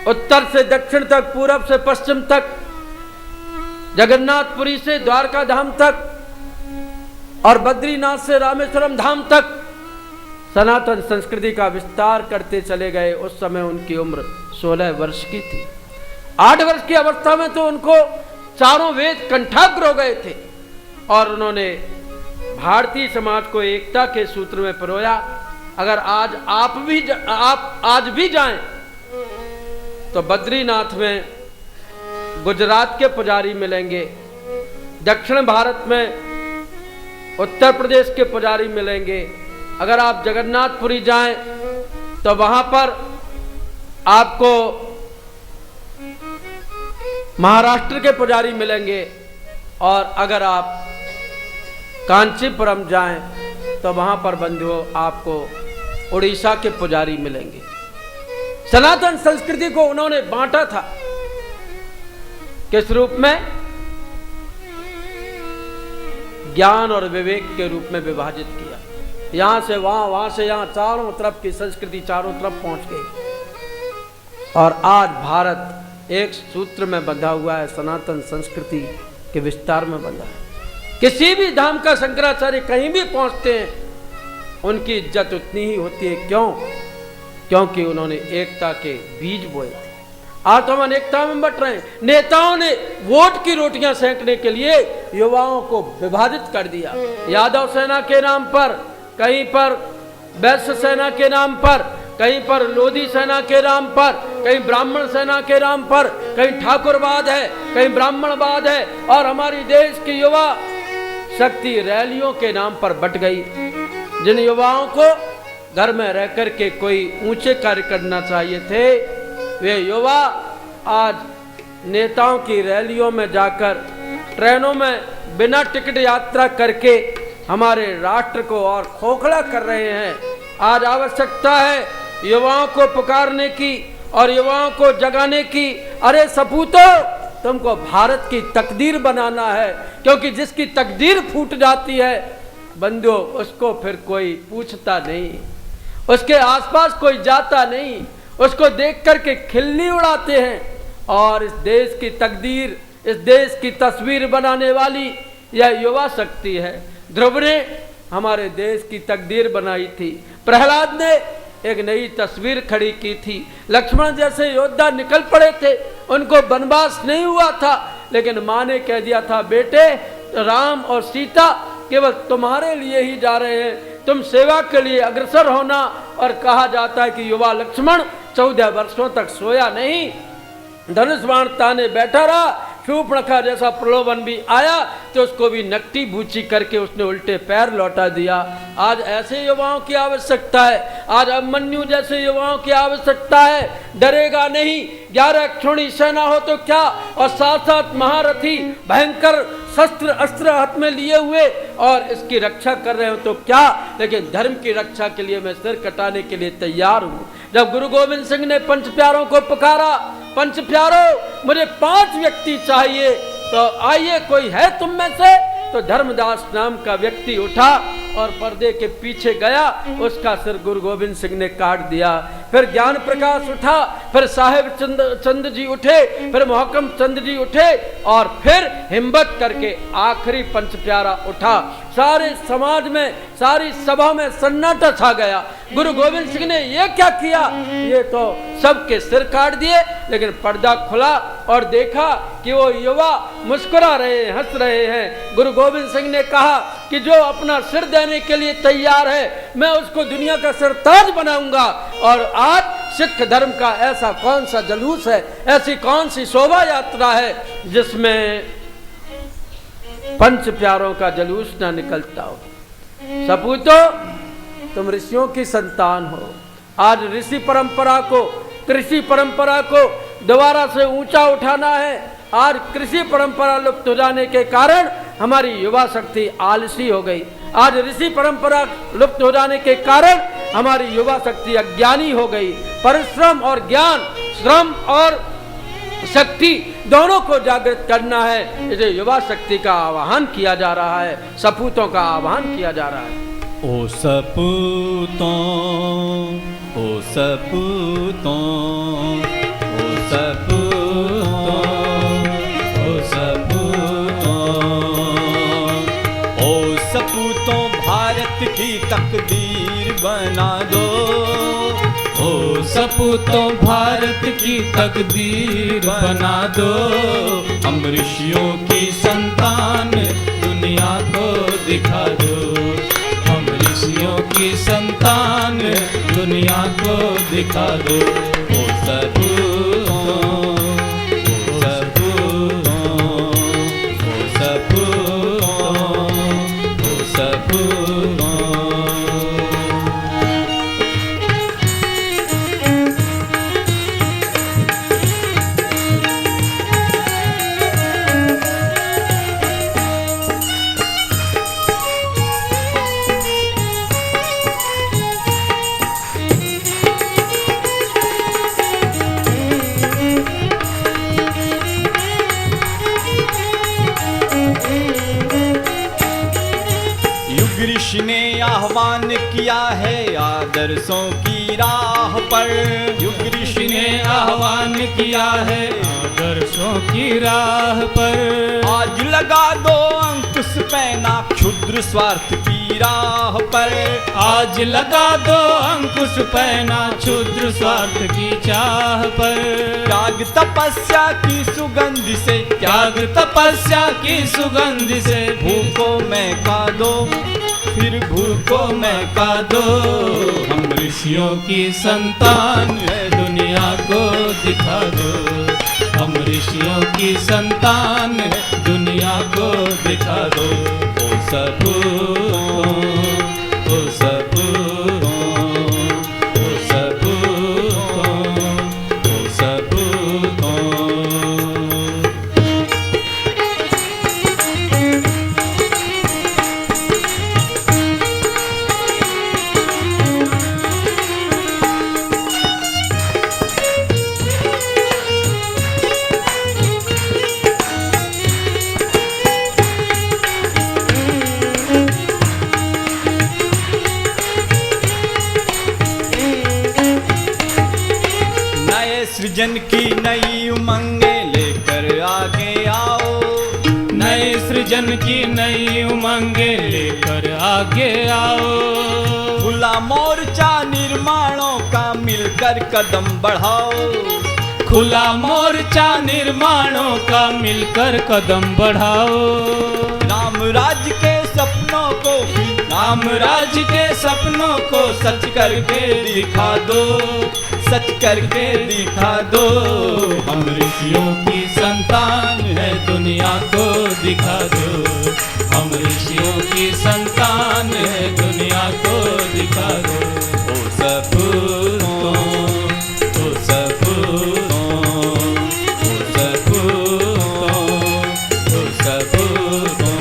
उत्तर से दक्षिण तक, पूरब से पश्चिम तक, जगन्नाथपुरी से द्वारका धाम तक और बद्रीनाथ से रामेश्वरम धाम तक सनातन संस्कृति का विस्तार करते चले गए। उस समय उनकी उम्र 16 वर्ष की थी। 8 वर्ष की अवस्था में तो उनको चारों वेद कंठाग्र हो गए थे और उन्होंने भारतीय समाज को एकता के सूत्र में पिरोया। अगर आज आप आज भी जाएं तो बद्रीनाथ में गुजरात के पुजारी मिलेंगे, दक्षिण भारत में उत्तर प्रदेश के पुजारी मिलेंगे। अगर आप जगन्नाथपुरी जाएं तो वहां पर आपको महाराष्ट्र के पुजारी मिलेंगे और अगर आप कांचीपुरम जाएं तो वहां पर बंधुओं आपको उड़ीसा के पुजारी मिलेंगे। सनातन संस्कृति को उन्होंने बांटा था किस रूप में? ज्ञान और विवेक के रूप में विभाजित किया। यहां से वहां, वहां से यहां, चारों तरफ की संस्कृति चारों तरफ पहुंच गई और आज भारत एक सूत्र में बंधा हुआ है, सनातन संस्कृति के विस्तार में बंधा है। किसी भी धाम का शंकराचार्य कहीं भी पहुंचते हैं उनकी इज्जत उतनी ही होती है। क्यों? क्योंकि उन्होंने एकता के बीज बोए थे। आज तो हम अनेकता में बट रहे हैं। नेताओं ने वोट की रोटियां सेंकने के लिए युवाओं को विभाजित कर दिया। यादव सेना के नाम पर, कहीं पर वैश्य सेना के नाम पर, कहीं पर लोधी सेना के नाम पर, कहीं ब्राह्मण सेना के नाम पर, कहीं ठाकुरवाद है, कहीं ब्राह्मणवाद है और हमारी देश की युवा शक्ति रैलियों के नाम पर बट गई। जिन युवाओं को घर में रह करके कोई ऊंचे कार्य करना चाहिए थे, वे युवा आज नेताओं की रैलियों में जाकर, ट्रेनों में बिना टिकट यात्रा करके हमारे राष्ट्र को और खोखला कर रहे हैं। आज आवश्यकता है युवाओं को पुकारने की और युवाओं को जगाने की। अरे सपूतों, तुमको भारत की तकदीर बनाना है, क्योंकि जिसकी तकदीर फूट जाती है बंधुओं, उसको फिर कोई पूछता नहीं, उसके आसपास कोई जाता नहीं, उसको देख करके खिल्ली उड़ाते हैं। और इस देश की तकदीर, इस देश की तस्वीर बनाने वाली यह युवा शक्ति है। ध्रुव ने हमारे देश की तकदीर बनाई थी, प्रहलाद ने एक नई तस्वीर खड़ी की थी, लक्ष्मण जैसे योद्धा निकल पड़े थे, उनको वनवास नहीं हुआ था, लेकिन माँ ने कह दिया था, बेटे राम और सीता केवल तुम्हारे लिए ही जा रहे हैं, तुम सेवा के लिए अग्रसर होना। और कहा जाता है कि युवा लक्ष्मण 14 वर्षों तक सोया नहीं, धनुष बाण ताने बैठा रहा। शूर्पणखा जैसा प्रलोभन भी आया तो उसको भी नकटी बूची करके उसने उल्टे पैर लौटा दिया। आज ऐसे युवाओं की आवश्यकता है, आज अभिमन्यु जैसे युवाओं की आवश्यकता है। डरेगा नहीं, 11 क्षोणी सेना हो तो क्या, और साथ साथ महारथी भयंकर शस्त्र अस्त्र हाथ में लिए हुए और इसकी रक्षा कर रहे हो तो क्या, लेकिन धर्म की रक्षा के लिए मैं सिर कटाने के लिए तैयार हूँ। जब गुरु गोविंद सिंह ने पंच प्यारों को पुकारा, पंच प्यारों मुझे 5 व्यक्ति चाहिए, तो आइए कोई है तुम में से? तो धर्मदास नाम का व्यक्ति उठा और पर्दे के पीछे गया, उसका सिर गुरु गोविंद सिंह ने काट दिया। फिर ज्ञान प्रकाश उठा, फिर साहेब चंद जी उठे, फिर मोहकम चंद जी उठे और फिर हिम्मत करके आखिरी पंच प्यारा उठा। सारे समाज में, सारी सभा में सन्नाटा छा गया। गुरु गोविंद सिंह ने ये क्या किया? ये तो सबके सिर काट दिए। लेकिन पर्दा खुला और देखा कि वो युवा मुस्कुरा रहे, हंस रहे हैं। गुरु गोविंद सिंह ने कहा कि जो अपना सिर देने के लिए तैयार है, मैं उसको दुनिया का सरताज बनाऊंगा। और आज सिख धर्म का ऐसा कौन सा जुलूस है, ऐसी कौन सी शोभा यात्रा है जिसमें पंच प्यारों का जुलूस ना निकलता हो। सपूतों, तुम ऋषियों की संतान हो। आज ऋषि परंपरा को, कृषि परंपरा को दोबारा से ऊंचा उठाना है। आज कृषि परंपरा लुप्त हो जाने के कारण हमारी युवा शक्ति आलसी हो गई। आज ऋषि परंपरा लुप्त हो जाने के कारण हमारी युवा शक्ति अज्ञानी हो गई। परिश्रम और ज्ञान, श्रम और शक्ति दोनों को जागृत करना है। इसे युवा शक्ति का आह्वान किया जा रहा है, सपूतों का आह्वान किया जा रहा है। ओ सपूतों, ओ सपूतों, ओ सपूतों, ओ सपूतों, ओ सपूतों, भारत की तकदीर बना दो। ओ सपूतों, भारत की तकदीर बना दो। हम ऋषियों की संतान दुनिया को दिखा दो। हम ऋषियों की संतान दुनिया को दिखा दो। ओ सपूतों, ओ सपूतों, ओ सपूतों, ओ सपूतों। ऋषि ने आह्वान किया है आदर्शों की राह पर। युग ऋषि ने आह्वान किया है आदर्शों की राह पर। आज लगा दो अंकुश पैना क्षुद्र स्वार्थ की राह पर। आज लगा दो अंकुश पैना क्षुद्र स्वार्थ की चाह पर। त्याग तपस्या की सुगंध से, त्याग तपस्या की सुगंध से भूखों में का दो, फिर भूखों में का दो। हम ऋषियों की संतान है, दुनिया को दिखा दो। हम ऋषियों की संतान है, दुनिया को दिखा दो। ओ सपूतों, ओ सपूतों, ओ सपूतों, ओ सपूतों। सृजन की नई उमंगे लेकर आगे आओ। नए सृजन की नई उमंगे लेकर आगे आओ। खुला मोर्चा निर्माणों का मिलकर कदम बढ़ाओ। खुला मोर्चा निर्माणों का मिलकर कदम बढ़ाओ। राम राज्य के सपनों को, राम राज्य के सपनों को सच करके दिखा दो। सच करके दिखा दो। हम ऋषियों की संतान है, दुनिया को दिखा दो। हम ऋषियों की संतान है, दुनिया को दिखा दो। ओ सपूतों, ओ सपूतों, ओ सपूतों, ओ सपूतों।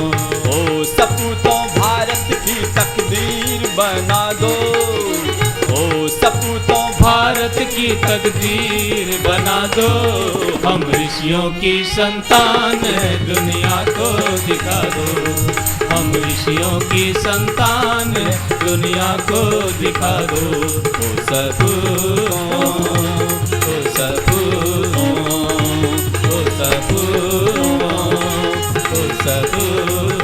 ओ सपूतों, भारत की तकदीर बना दो। ओ सपूतों, भारत की तकदीर बना दो। हम ऋषियों की संतान है, दुनिया को दिखा दो। हम हम ऋषियों की संतान है, दुनिया को दिखा दो ओ सपूत, ओ सपूत, ओ सपूत, ओ सपूत,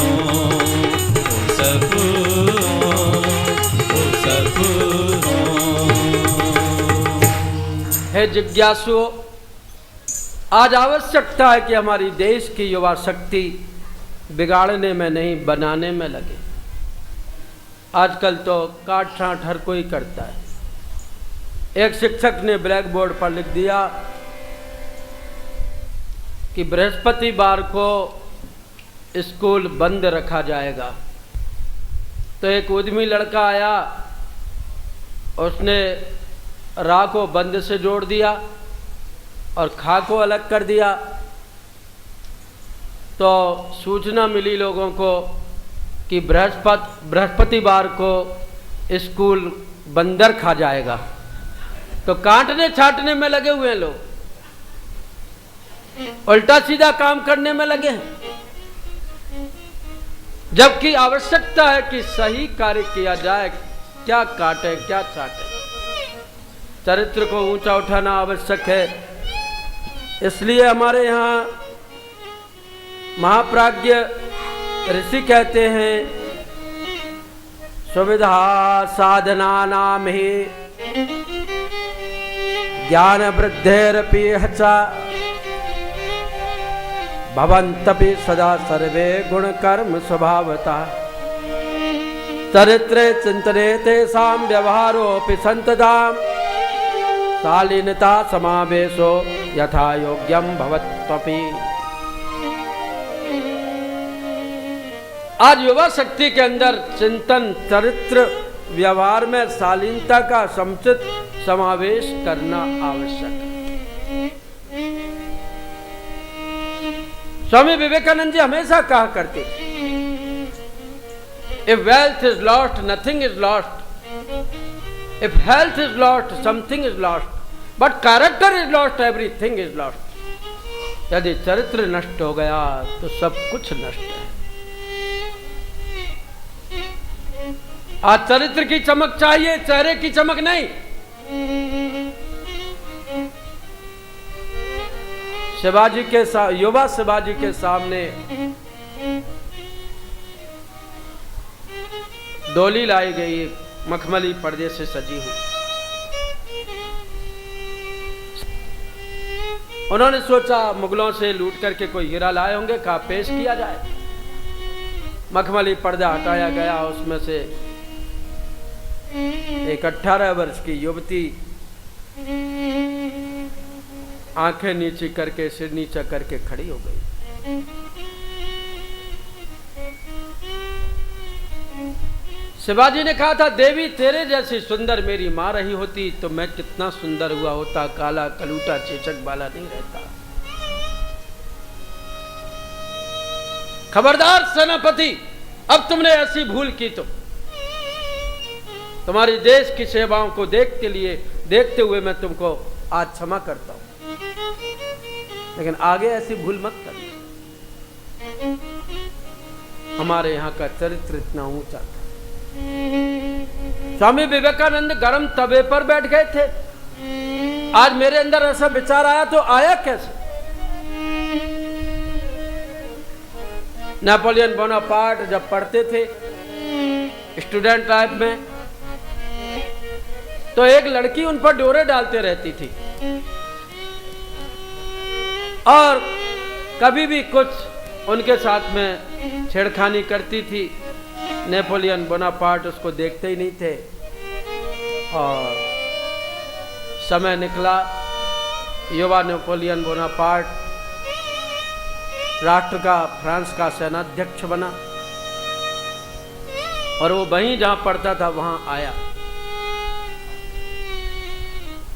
ओ सपूत, ओ सपूत। हे जिज्ञासुओं, आज आवश्यकता है कि हमारी देश की युवा शक्ति बिगाड़ने में नहीं बनाने में लगे। आजकल तो काट छांट हर कोई करता है। एक शिक्षक ने ब्लैक बोर्ड पर लिख दिया कि बृहस्पतिवार को स्कूल बंद रखा जाएगा। तो एक उद्यमी लड़का आया, उसने रा को बंद से जोड़ दिया और खा को अलग कर दिया। तो सूचना मिली लोगों को कि बृहस्पतिवार को स्कूल बंदर खा जाएगा। तो काटने छाटने में लगे हुए हैं लोग, उल्टा सीधा काम करने में लगे हैं, जबकि आवश्यकता है कि सही कार्य किया जाए। क्या काटे क्या छाटे, चरित्र को ऊंचा उठाना आवश्यक है। इसलिए हमारे यहाँ महाप्राज्ञ ऋषि कहते हैं, सुविधा साधना नाम ही ज्ञान वृद्धेरपि हचा भवन्तपि सदा सर्वे गुण कर्म स्वभावता चरित्रे चिंतने तेषां व्यवहारोऽपि संतताम् शालीनता समावेशो यथा योग्यम भवत्वपि। आज युवा शक्ति के अंदर चिंतन, चरित्र, व्यवहार में शालीनता का समुचित समावेश करना आवश्यक है। स्वामी विवेकानंद जी हमेशा कहा करते थे, if wealth is lost nothing is lost, if health is lost something is lost, but character is lost everything is lost। यदि चरित्र नष्ट हो गया तो सब कुछ नष्ट है। आज चरित्र की चमक चाहिए, चेहरे की चमक नहीं। शिवाजी के युवा शिवाजी के सामने डोली लाई गई, मखमली पर्दे से सजी हुई। उन्होंने सोचा मुगलों से लूट करके कोई हीरा लाए होंगे, कहा पेश किया जाए। मखमली पर्दा हटाया गया, उसमें से एक 18 वर्ष की युवती आंखें नीची करके, सिर नीचा करके खड़ी हो गई। शिवाजी ने कहा था, देवी तेरे जैसी सुंदर मेरी मां रही होती तो मैं कितना सुंदर हुआ होता, काला कलूटा चेचक वाला नहीं रहता। खबरदार सेनापति, अब तुमने ऐसी भूल की तो तुम्हारी देश की सेवाओं को देखते हुए मैं तुमको आज क्षमा करता हूं, लेकिन आगे ऐसी भूल मत करना। हमारे यहाँ का चरित्र इतना ऊंचा था। स्वामी विवेकानंद गरम तवे पर बैठ गए थे। आज मेरे अंदर ऐसा विचार आया तो आया कैसे? नेपोलियन बोनापार्ट जब पढ़ते थे स्टूडेंट लाइफ में, तो एक लड़की उन पर डोरे डालते रहती थी और कभी भी कुछ उनके साथ में छेड़खानी करती थी। नेपोलियन बोनापार्ट उसको देखते ही नहीं थे और समय निकला, युवा नेपोलियन बोनापार्ट राष्ट्र का, फ्रांस का सेनाध्यक्ष बना और वो वहीं जहां पढ़ता था वहां आया।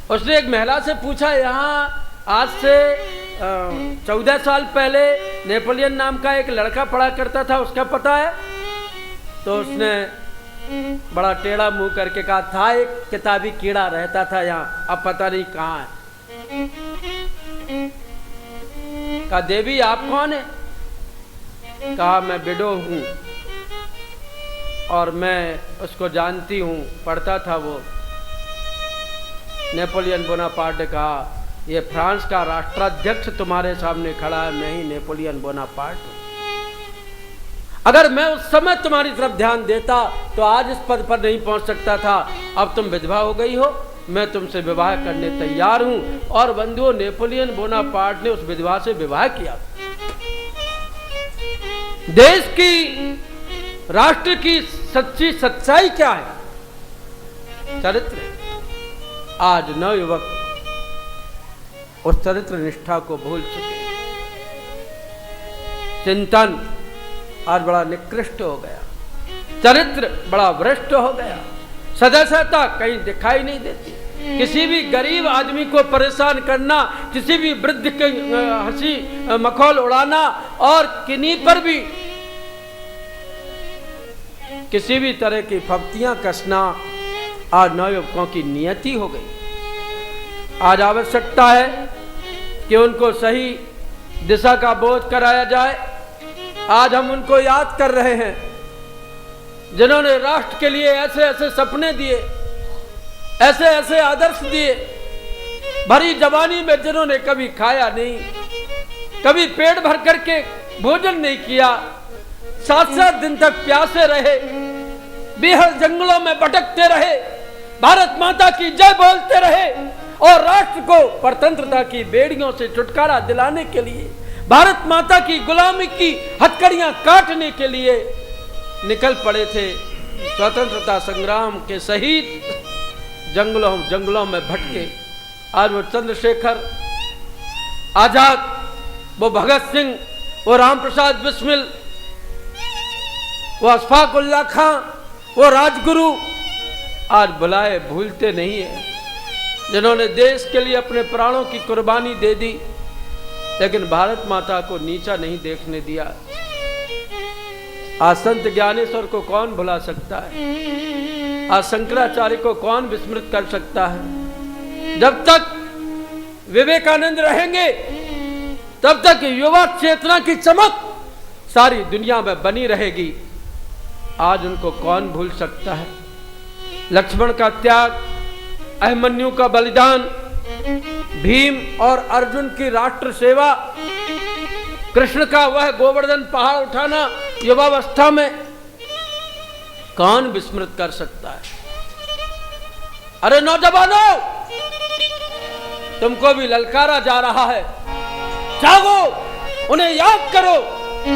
उसने एक महिला से पूछा, यहाँ आज से 14 साल पहले नेपोलियन नाम का एक लड़का पढ़ा करता था, उसका पता है? तो उसने बड़ा टेढ़ा मुंह करके कहा, था एक किताबी कीड़ा रहता था यहाँ, अब पता नहीं कहाँ है। कहा, देवी आप कौन है? कहा, मैं विडो हूं, और मैं उसको जानती हूँ, पढ़ता था वो। नेपोलियन बोनापार्ट ने कहा, ये फ्रांस का राष्ट्राध्यक्ष तुम्हारे सामने खड़ा है, मैं ही नेपोलियन बोनापार्ट हूँ। अगर मैं उस समय तुम्हारी तरफ ध्यान देता तो आज इस पद पर नहीं पहुंच सकता था। अब तुम विधवा हो गई हो, मैं तुमसे विवाह करने तैयार हूं। और बंधुओं, नेपोलियन बोनापार्ट ने उस विधवा से विवाह किया। देश की, राष्ट्र की सच्ची सच्चाई क्या है? चरित्र। आज नवयुवक उस चरित्र निष्ठा को भूल चुके। चिंतन आज बड़ा निकृष्ट हो गया, चरित्र बड़ा भ्रष्ट हो गया, सदस्यता कहीं दिखाई नहीं देती। किसी भी गरीब आदमी को परेशान करना, किसी भी वृद्ध के हंसी मखौल उड़ाना और किन्हीं पर भी किसी भी तरह की फप्तियां कसना आज नवयुवकों की नियति हो गई। आज आवश्यकता है कि उनको सही दिशा का बोध कराया जाए। आज हम उनको याद कर रहे हैं जिन्होंने राष्ट्र के लिए ऐसे ऐसे सपने दिए, ऐसे ऐसे आदर्श दिए। भरी जवानी में जिन्होंने कभी खाया नहीं, कभी पेट भर करके भोजन नहीं किया, 7-7 दिन तक प्यासे रहे, बेहद जंगलों में भटकते रहे, भारत माता की जय बोलते रहे और राष्ट्र को परतंत्रता की बेड़ियों से छुटकारा दिलाने के लिए, भारत माता की गुलामी की हथकड़ियां काटने के लिए निकल पड़े थे। स्वतंत्रता संग्राम के शहीद जंगलों में भटके। आज वो चंद्रशेखर आजाद, वो भगत सिंह, वो रामप्रसाद बिस्मिल, वो अशफाक उल्लाह खां, वो राजगुरु आज बुलाए भूलते नहीं है, जिन्होंने देश के लिए अपने प्राणों की कुर्बानी दे दी, लेकिन भारत माता को नीचा नहीं देखने दिया। आज संत ज्ञानेश्वर को कौन भुला सकता है? आज शंकराचार्य को कौन विस्मृत कर सकता है? जब तक विवेकानंद रहेंगे तब तक युवा चेतना की चमक सारी दुनिया में बनी रहेगी। आज उनको कौन भूल सकता है? लक्ष्मण का त्याग, अभिमन्यु का बलिदान, भीम और अर्जुन की राष्ट्र सेवा, कृष्ण का वह गोवर्धन पहाड़ उठाना युवावस्था में, कौन विस्मृत कर सकता है? अरे नौजवानों, तुमको भी ललकारा जा रहा है। जागो, उन्हें याद करो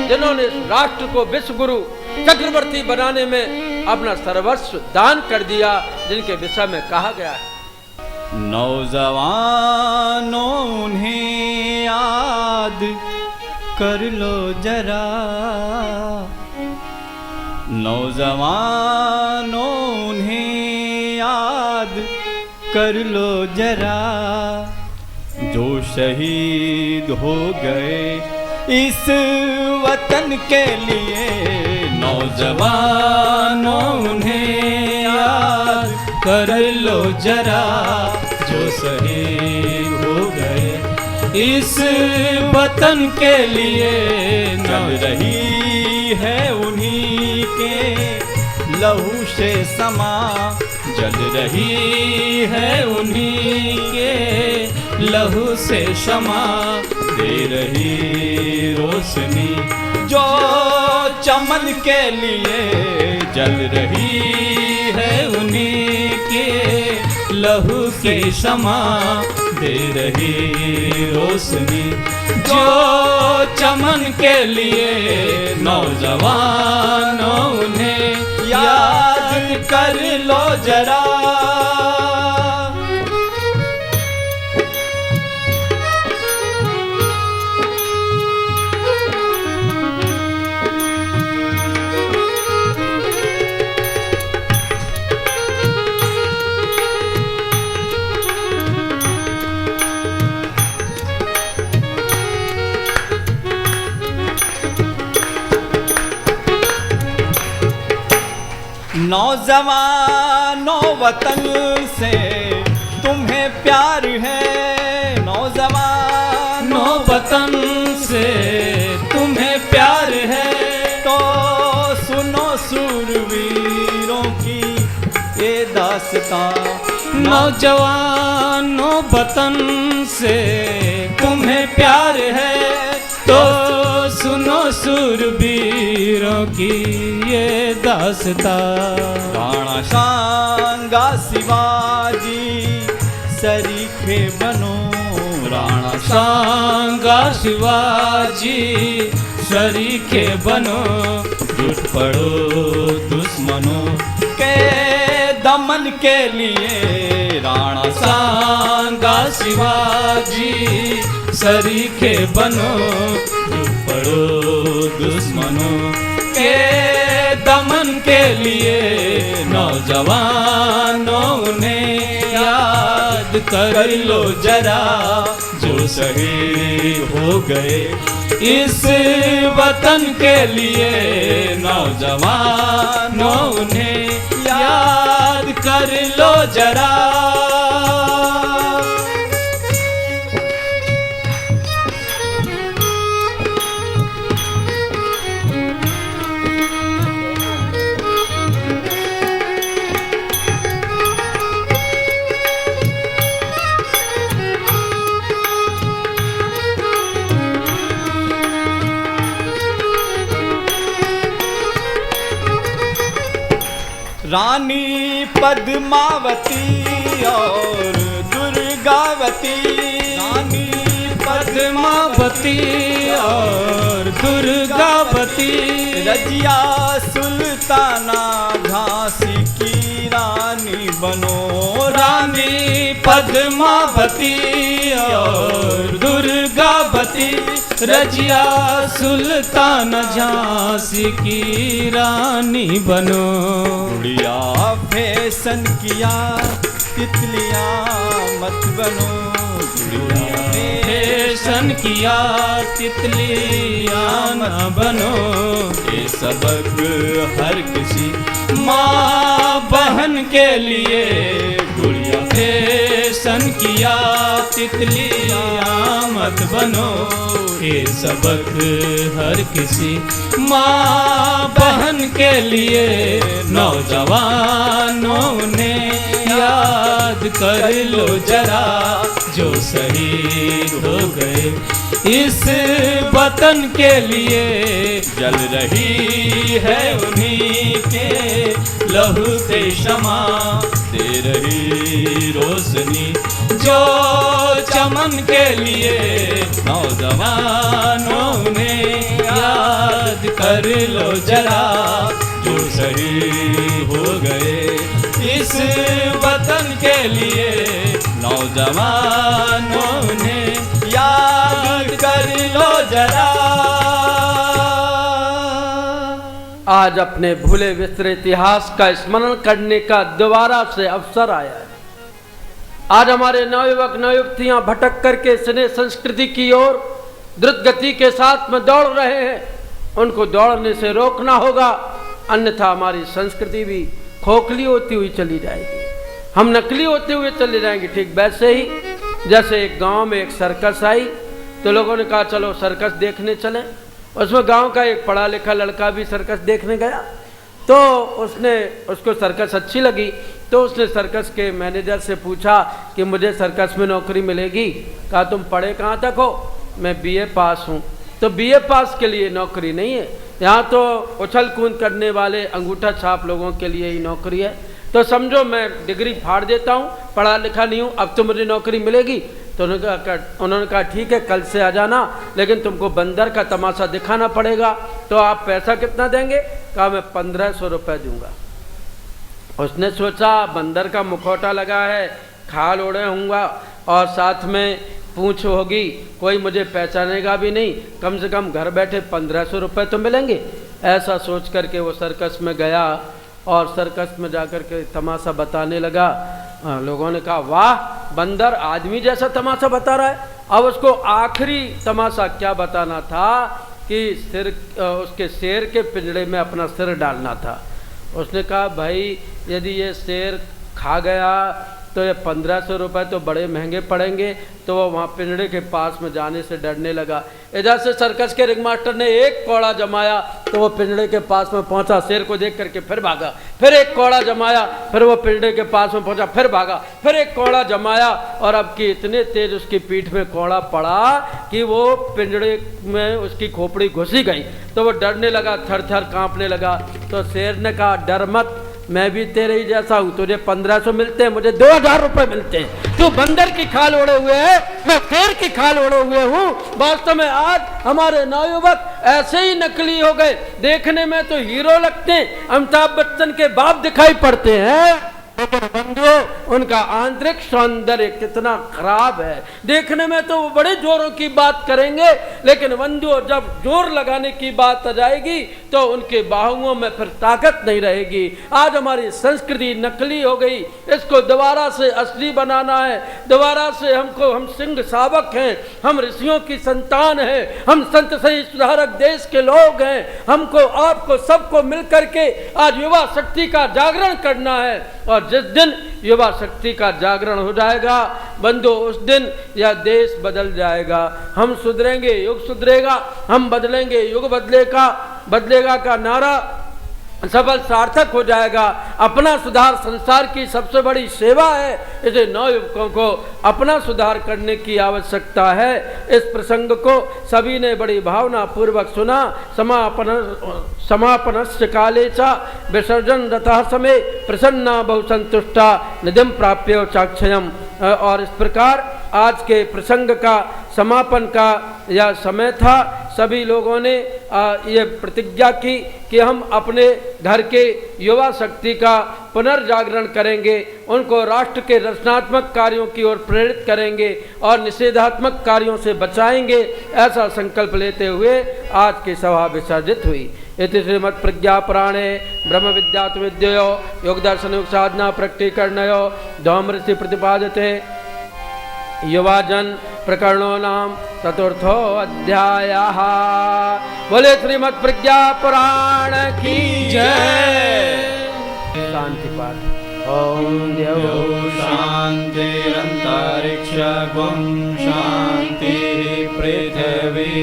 जिन्होंने राष्ट्र को विश्व गुरु चक्रवर्ती बनाने में अपना सर्वस्व दान कर दिया, जिनके विषय में कहा गया है, नौजवानों उन्हें याद कर लो जरा, नौजवानों उन्हें याद कर लो जरा, जो शहीद हो गए इस वतन के लिए। नौजवानों उन्हें याद कर लो जरा, जो शहीद हो गए इस वतन के लिए। चल रही है उन्हीं के लहू से समा, जल रही है उन्हीं के लहू से क्षमा, दे रही रोशनी जो चमन के लिए। जल रही है उन्हीं के लहू की क्षमा, दे रही रोशनी जो चमन के लिए। नौजवानों उन्हें याद कर लो जरा, नौजवानों वतन से तुम्हें प्यार है, नौजवानों वतन से तुम्हें प्यार है। तो सुनो सूरवीर दास्ता। नौजवानों वतन से तुम्हें प्यार है तो सुनो सूरवीरों की ये दास्ता। राणा सांगा शिवाजी सरीखे बनो। राणा सांगा शिवाजी सरीखे बनो। जुट पड़ो दुश्मनों के दमन के लिए। राणा सांगा शिवाजी सरीखे बनो। जुट पड़ो दुश्मनों के दमन के लिए। नौजवानों ने याद कर लो जरा जो शहीद हो गए इस वतन के लिए। नौजवानों ने याद कर लो जरा। रानी पद्मावती और दुर्गावती। रानी पद्मावती और दुर्गावती। रजिया सुल्ताना झांसी की रानी बनो। रानी पद्मावती और दुर्गावती। रजिया सुल्तान झांसी की रानी बनो। गुड़िया फैशन किया तितलियां मत बनो। गुड़िया फैशन किया तितलियां न बनो। ये सबक हर किसी माँ बहन के लिए। गुड़िया फैशन किया तितलियां मत बनो। ये सबक हर किसी माँ बहन के लिए। नौजवानों ने याद कर लो जरा जो शहीद हो गए इस वतन के लिए। जल रही है उन्हीं के लहू से शमा। दे रही रोशनी जो चमन के लिए। नौजवानों ने याद कर लो जरा जो शहीद हो गए इस वतन के लिए। नौजवानों ने याद कर लो जरा। आज अपने भूले बिसरे इतिहास का स्मरण करने का दोबारा से अवसर आया है। आज हमारे नवयुवक नवयुवतियां भटक करके स्नेह संस्कृति की ओर द्रुत गति के साथ में दौड़ रहे हैं। उनको दौड़ने से रोकना होगा, अन्यथा हमारी संस्कृति भी खोखली होती हुई चली जाएगी, हम नकली होते हुए चले जाएंगे। ठीक वैसे ही जैसे एक गांव में एक सर्कस आई तो लोगों ने कहा चलो सर्कस देखने चलें। उसमें गांव का एक पढ़ा लिखा लड़का भी सर्कस देखने गया तो उसको सर्कस अच्छी लगी तो उसने सर्कस के मैनेजर से पूछा कि मुझे सर्कस में नौकरी मिलेगी। कहा तुम पढ़े कहाँ तक हो? मैं बीए पास हूँ। तो बीए पास के लिए नौकरी नहीं है, यहाँ तो उछल कूद करने वाले अंगूठा छाप लोगों के लिए ही नौकरी है। तो समझो मैं डिग्री फाड़ देता हूँ, पढ़ा लिखा नहीं हूँ, अब तो मुझे नौकरी मिलेगी। तो उन्होंने कहा ठीक है कल से आ जाना, लेकिन तुमको बंदर का तमाशा दिखाना पड़ेगा। तो आप पैसा कितना देंगे? कहा मैं 1500 रुपये दूंगा। उसने सोचा बंदर का मुखौटा लगा है, खाल ओढ़े होऊंगा और साथ में पूंछ होगी, कोई मुझे पहचानेगा भी नहीं, कम से कम घर बैठे 1500 रुपये तो मिलेंगे। ऐसा सोच करके वो सर्कस में गया और सर्कस में जाकर के तमाशा बताने लगा। लोगों ने कहा वाह बंदर आदमी जैसा तमाशा बता रहा है। अब उसको आखिरी तमाशा क्या बताना था कि उसके शेर के पिंजड़े में अपना सिर डालना था। उसने कहा भाई यदि ये शेर खा गया तो ये 1500 रुपये तो बड़े महंगे पड़ेंगे। तो वो वहाँ पिंजड़े के पास में जाने से डरने लगा। इधर से सर्कस के रिंग मास्टर ने एक कौड़ा जमाया तो वो पिंजड़े के पास में पहुँचा, शेर को देख करके फिर भागा। फिर एक कौड़ा जमाया, फिर वो पिंजड़े के पास में पहुँचा, फिर भागा। फिर एक कौड़ा जमाया और अब की इतने तेज उसकी पीठ में कौड़ा पड़ा कि वो पिंजड़े में उसकी खोपड़ी घुसी गई। तो वो डरने लगा, थर थर काँपने लगा। तो शेर ने कहा, डर मत, मैं भी तेरे ही जैसा हूँ। तुझे 1500 मिलते हैं, मुझे 2000 रुपये मिलते हैं। तू बंदर की खाल ओढ़े हुए है, मैं शेर की खाल ओढ़े हुए हूँ। वास्तव में आज हमारे नवयुवक ऐसे ही नकली हो गए। देखने में तो हीरो लगते हैं, अमिताभ बच्चन के बाप दिखाई पड़ते हैं, लेकिन बंधुओं उनका आंतरिक सौंदर्य कितना खराब है। देखने में तो वो बड़े जोरों की बात करेंगे, लेकिन बंधुओं जब जोर लगाने की बात आ जाएगी तो उनके बाहुओं में फिर ताकत नहीं रहेगी। आज हमारी संस्कृति नकली हो गई, इसको दोबारा से असली बनाना है। दोबारा से हम सिंह सावक हैं, हम ऋषियों की संतान हैं, हम संत सही सुधारक देश के लोग हैं। हमको आपको सबको मिल करके आज युवा शक्ति का जागरण करना है। और जिस दिन युवा शक्ति का जागरण हो जाएगा बंधु, उस दिन यह देश बदल जाएगा। हम सुधरेंगे, युग सुधरेगा। हम बदलेंगे, युग बदलेगा का नारा सफल सार्थक हो जाएगा। अपना सुधार संसार की सबसे बड़ी सेवा है। इसे नवयुवकों को अपना सुधार करने की आवश्यकता है। इस प्रसंग को सभी ने बड़ी भावना पूर्वक सुना। समापनस्य काले च विसर्जन रतः समय प्रसन्ना बहुसंतुष्टा निधिम प्राप्यो चाक्षयम। और इस प्रकार आज के प्रसंग का समापन का यह समय था। सभी लोगों ने ये प्रतिज्ञा की कि हम अपने घर के युवा शक्ति का पुनर्जागरण करेंगे, उनको राष्ट्र के रचनात्मक कार्यों की ओर प्रेरित करेंगे और निषेधात्मक कार्यों से बचाएंगे। ऐसा संकल्प लेते हुए आज की सभा विसर्जित हुई। इति श्रीमद् प्रज्ञा पुराणे ब्रह्म विद्यात् विद्ययो योग दर्शन योग साधना प्रकटीकरणयो धौमऋषि प्रतिपादते युवाजन प्रकरणों नाम चतुर्थो अध्यायः। बोले श्रीमद् प्रज्ञा पुराण की जय। शांति पाठ। ओम द्यौः शान्तिरन्तरिक्षं शान्ति पृथिवी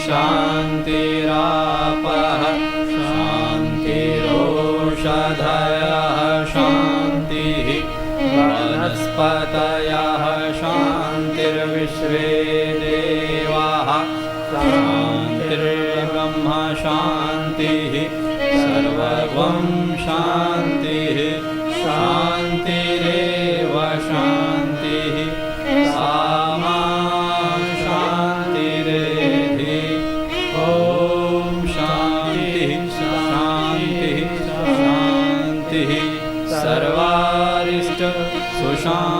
शान्तिरापः शान्तिरोषधयः शान्तिः वनस्पतयः शान्तिर्विश्वे देवाः शान्तिर्ब्रह्म शान्तिः सर्वं शान्तिः शान्तिरेव शान्तिः सामा शान्तिरेधि। ॐ शान्तिः शान्तिः शान्तिः सर्वारिष्ट सुशान्तिः।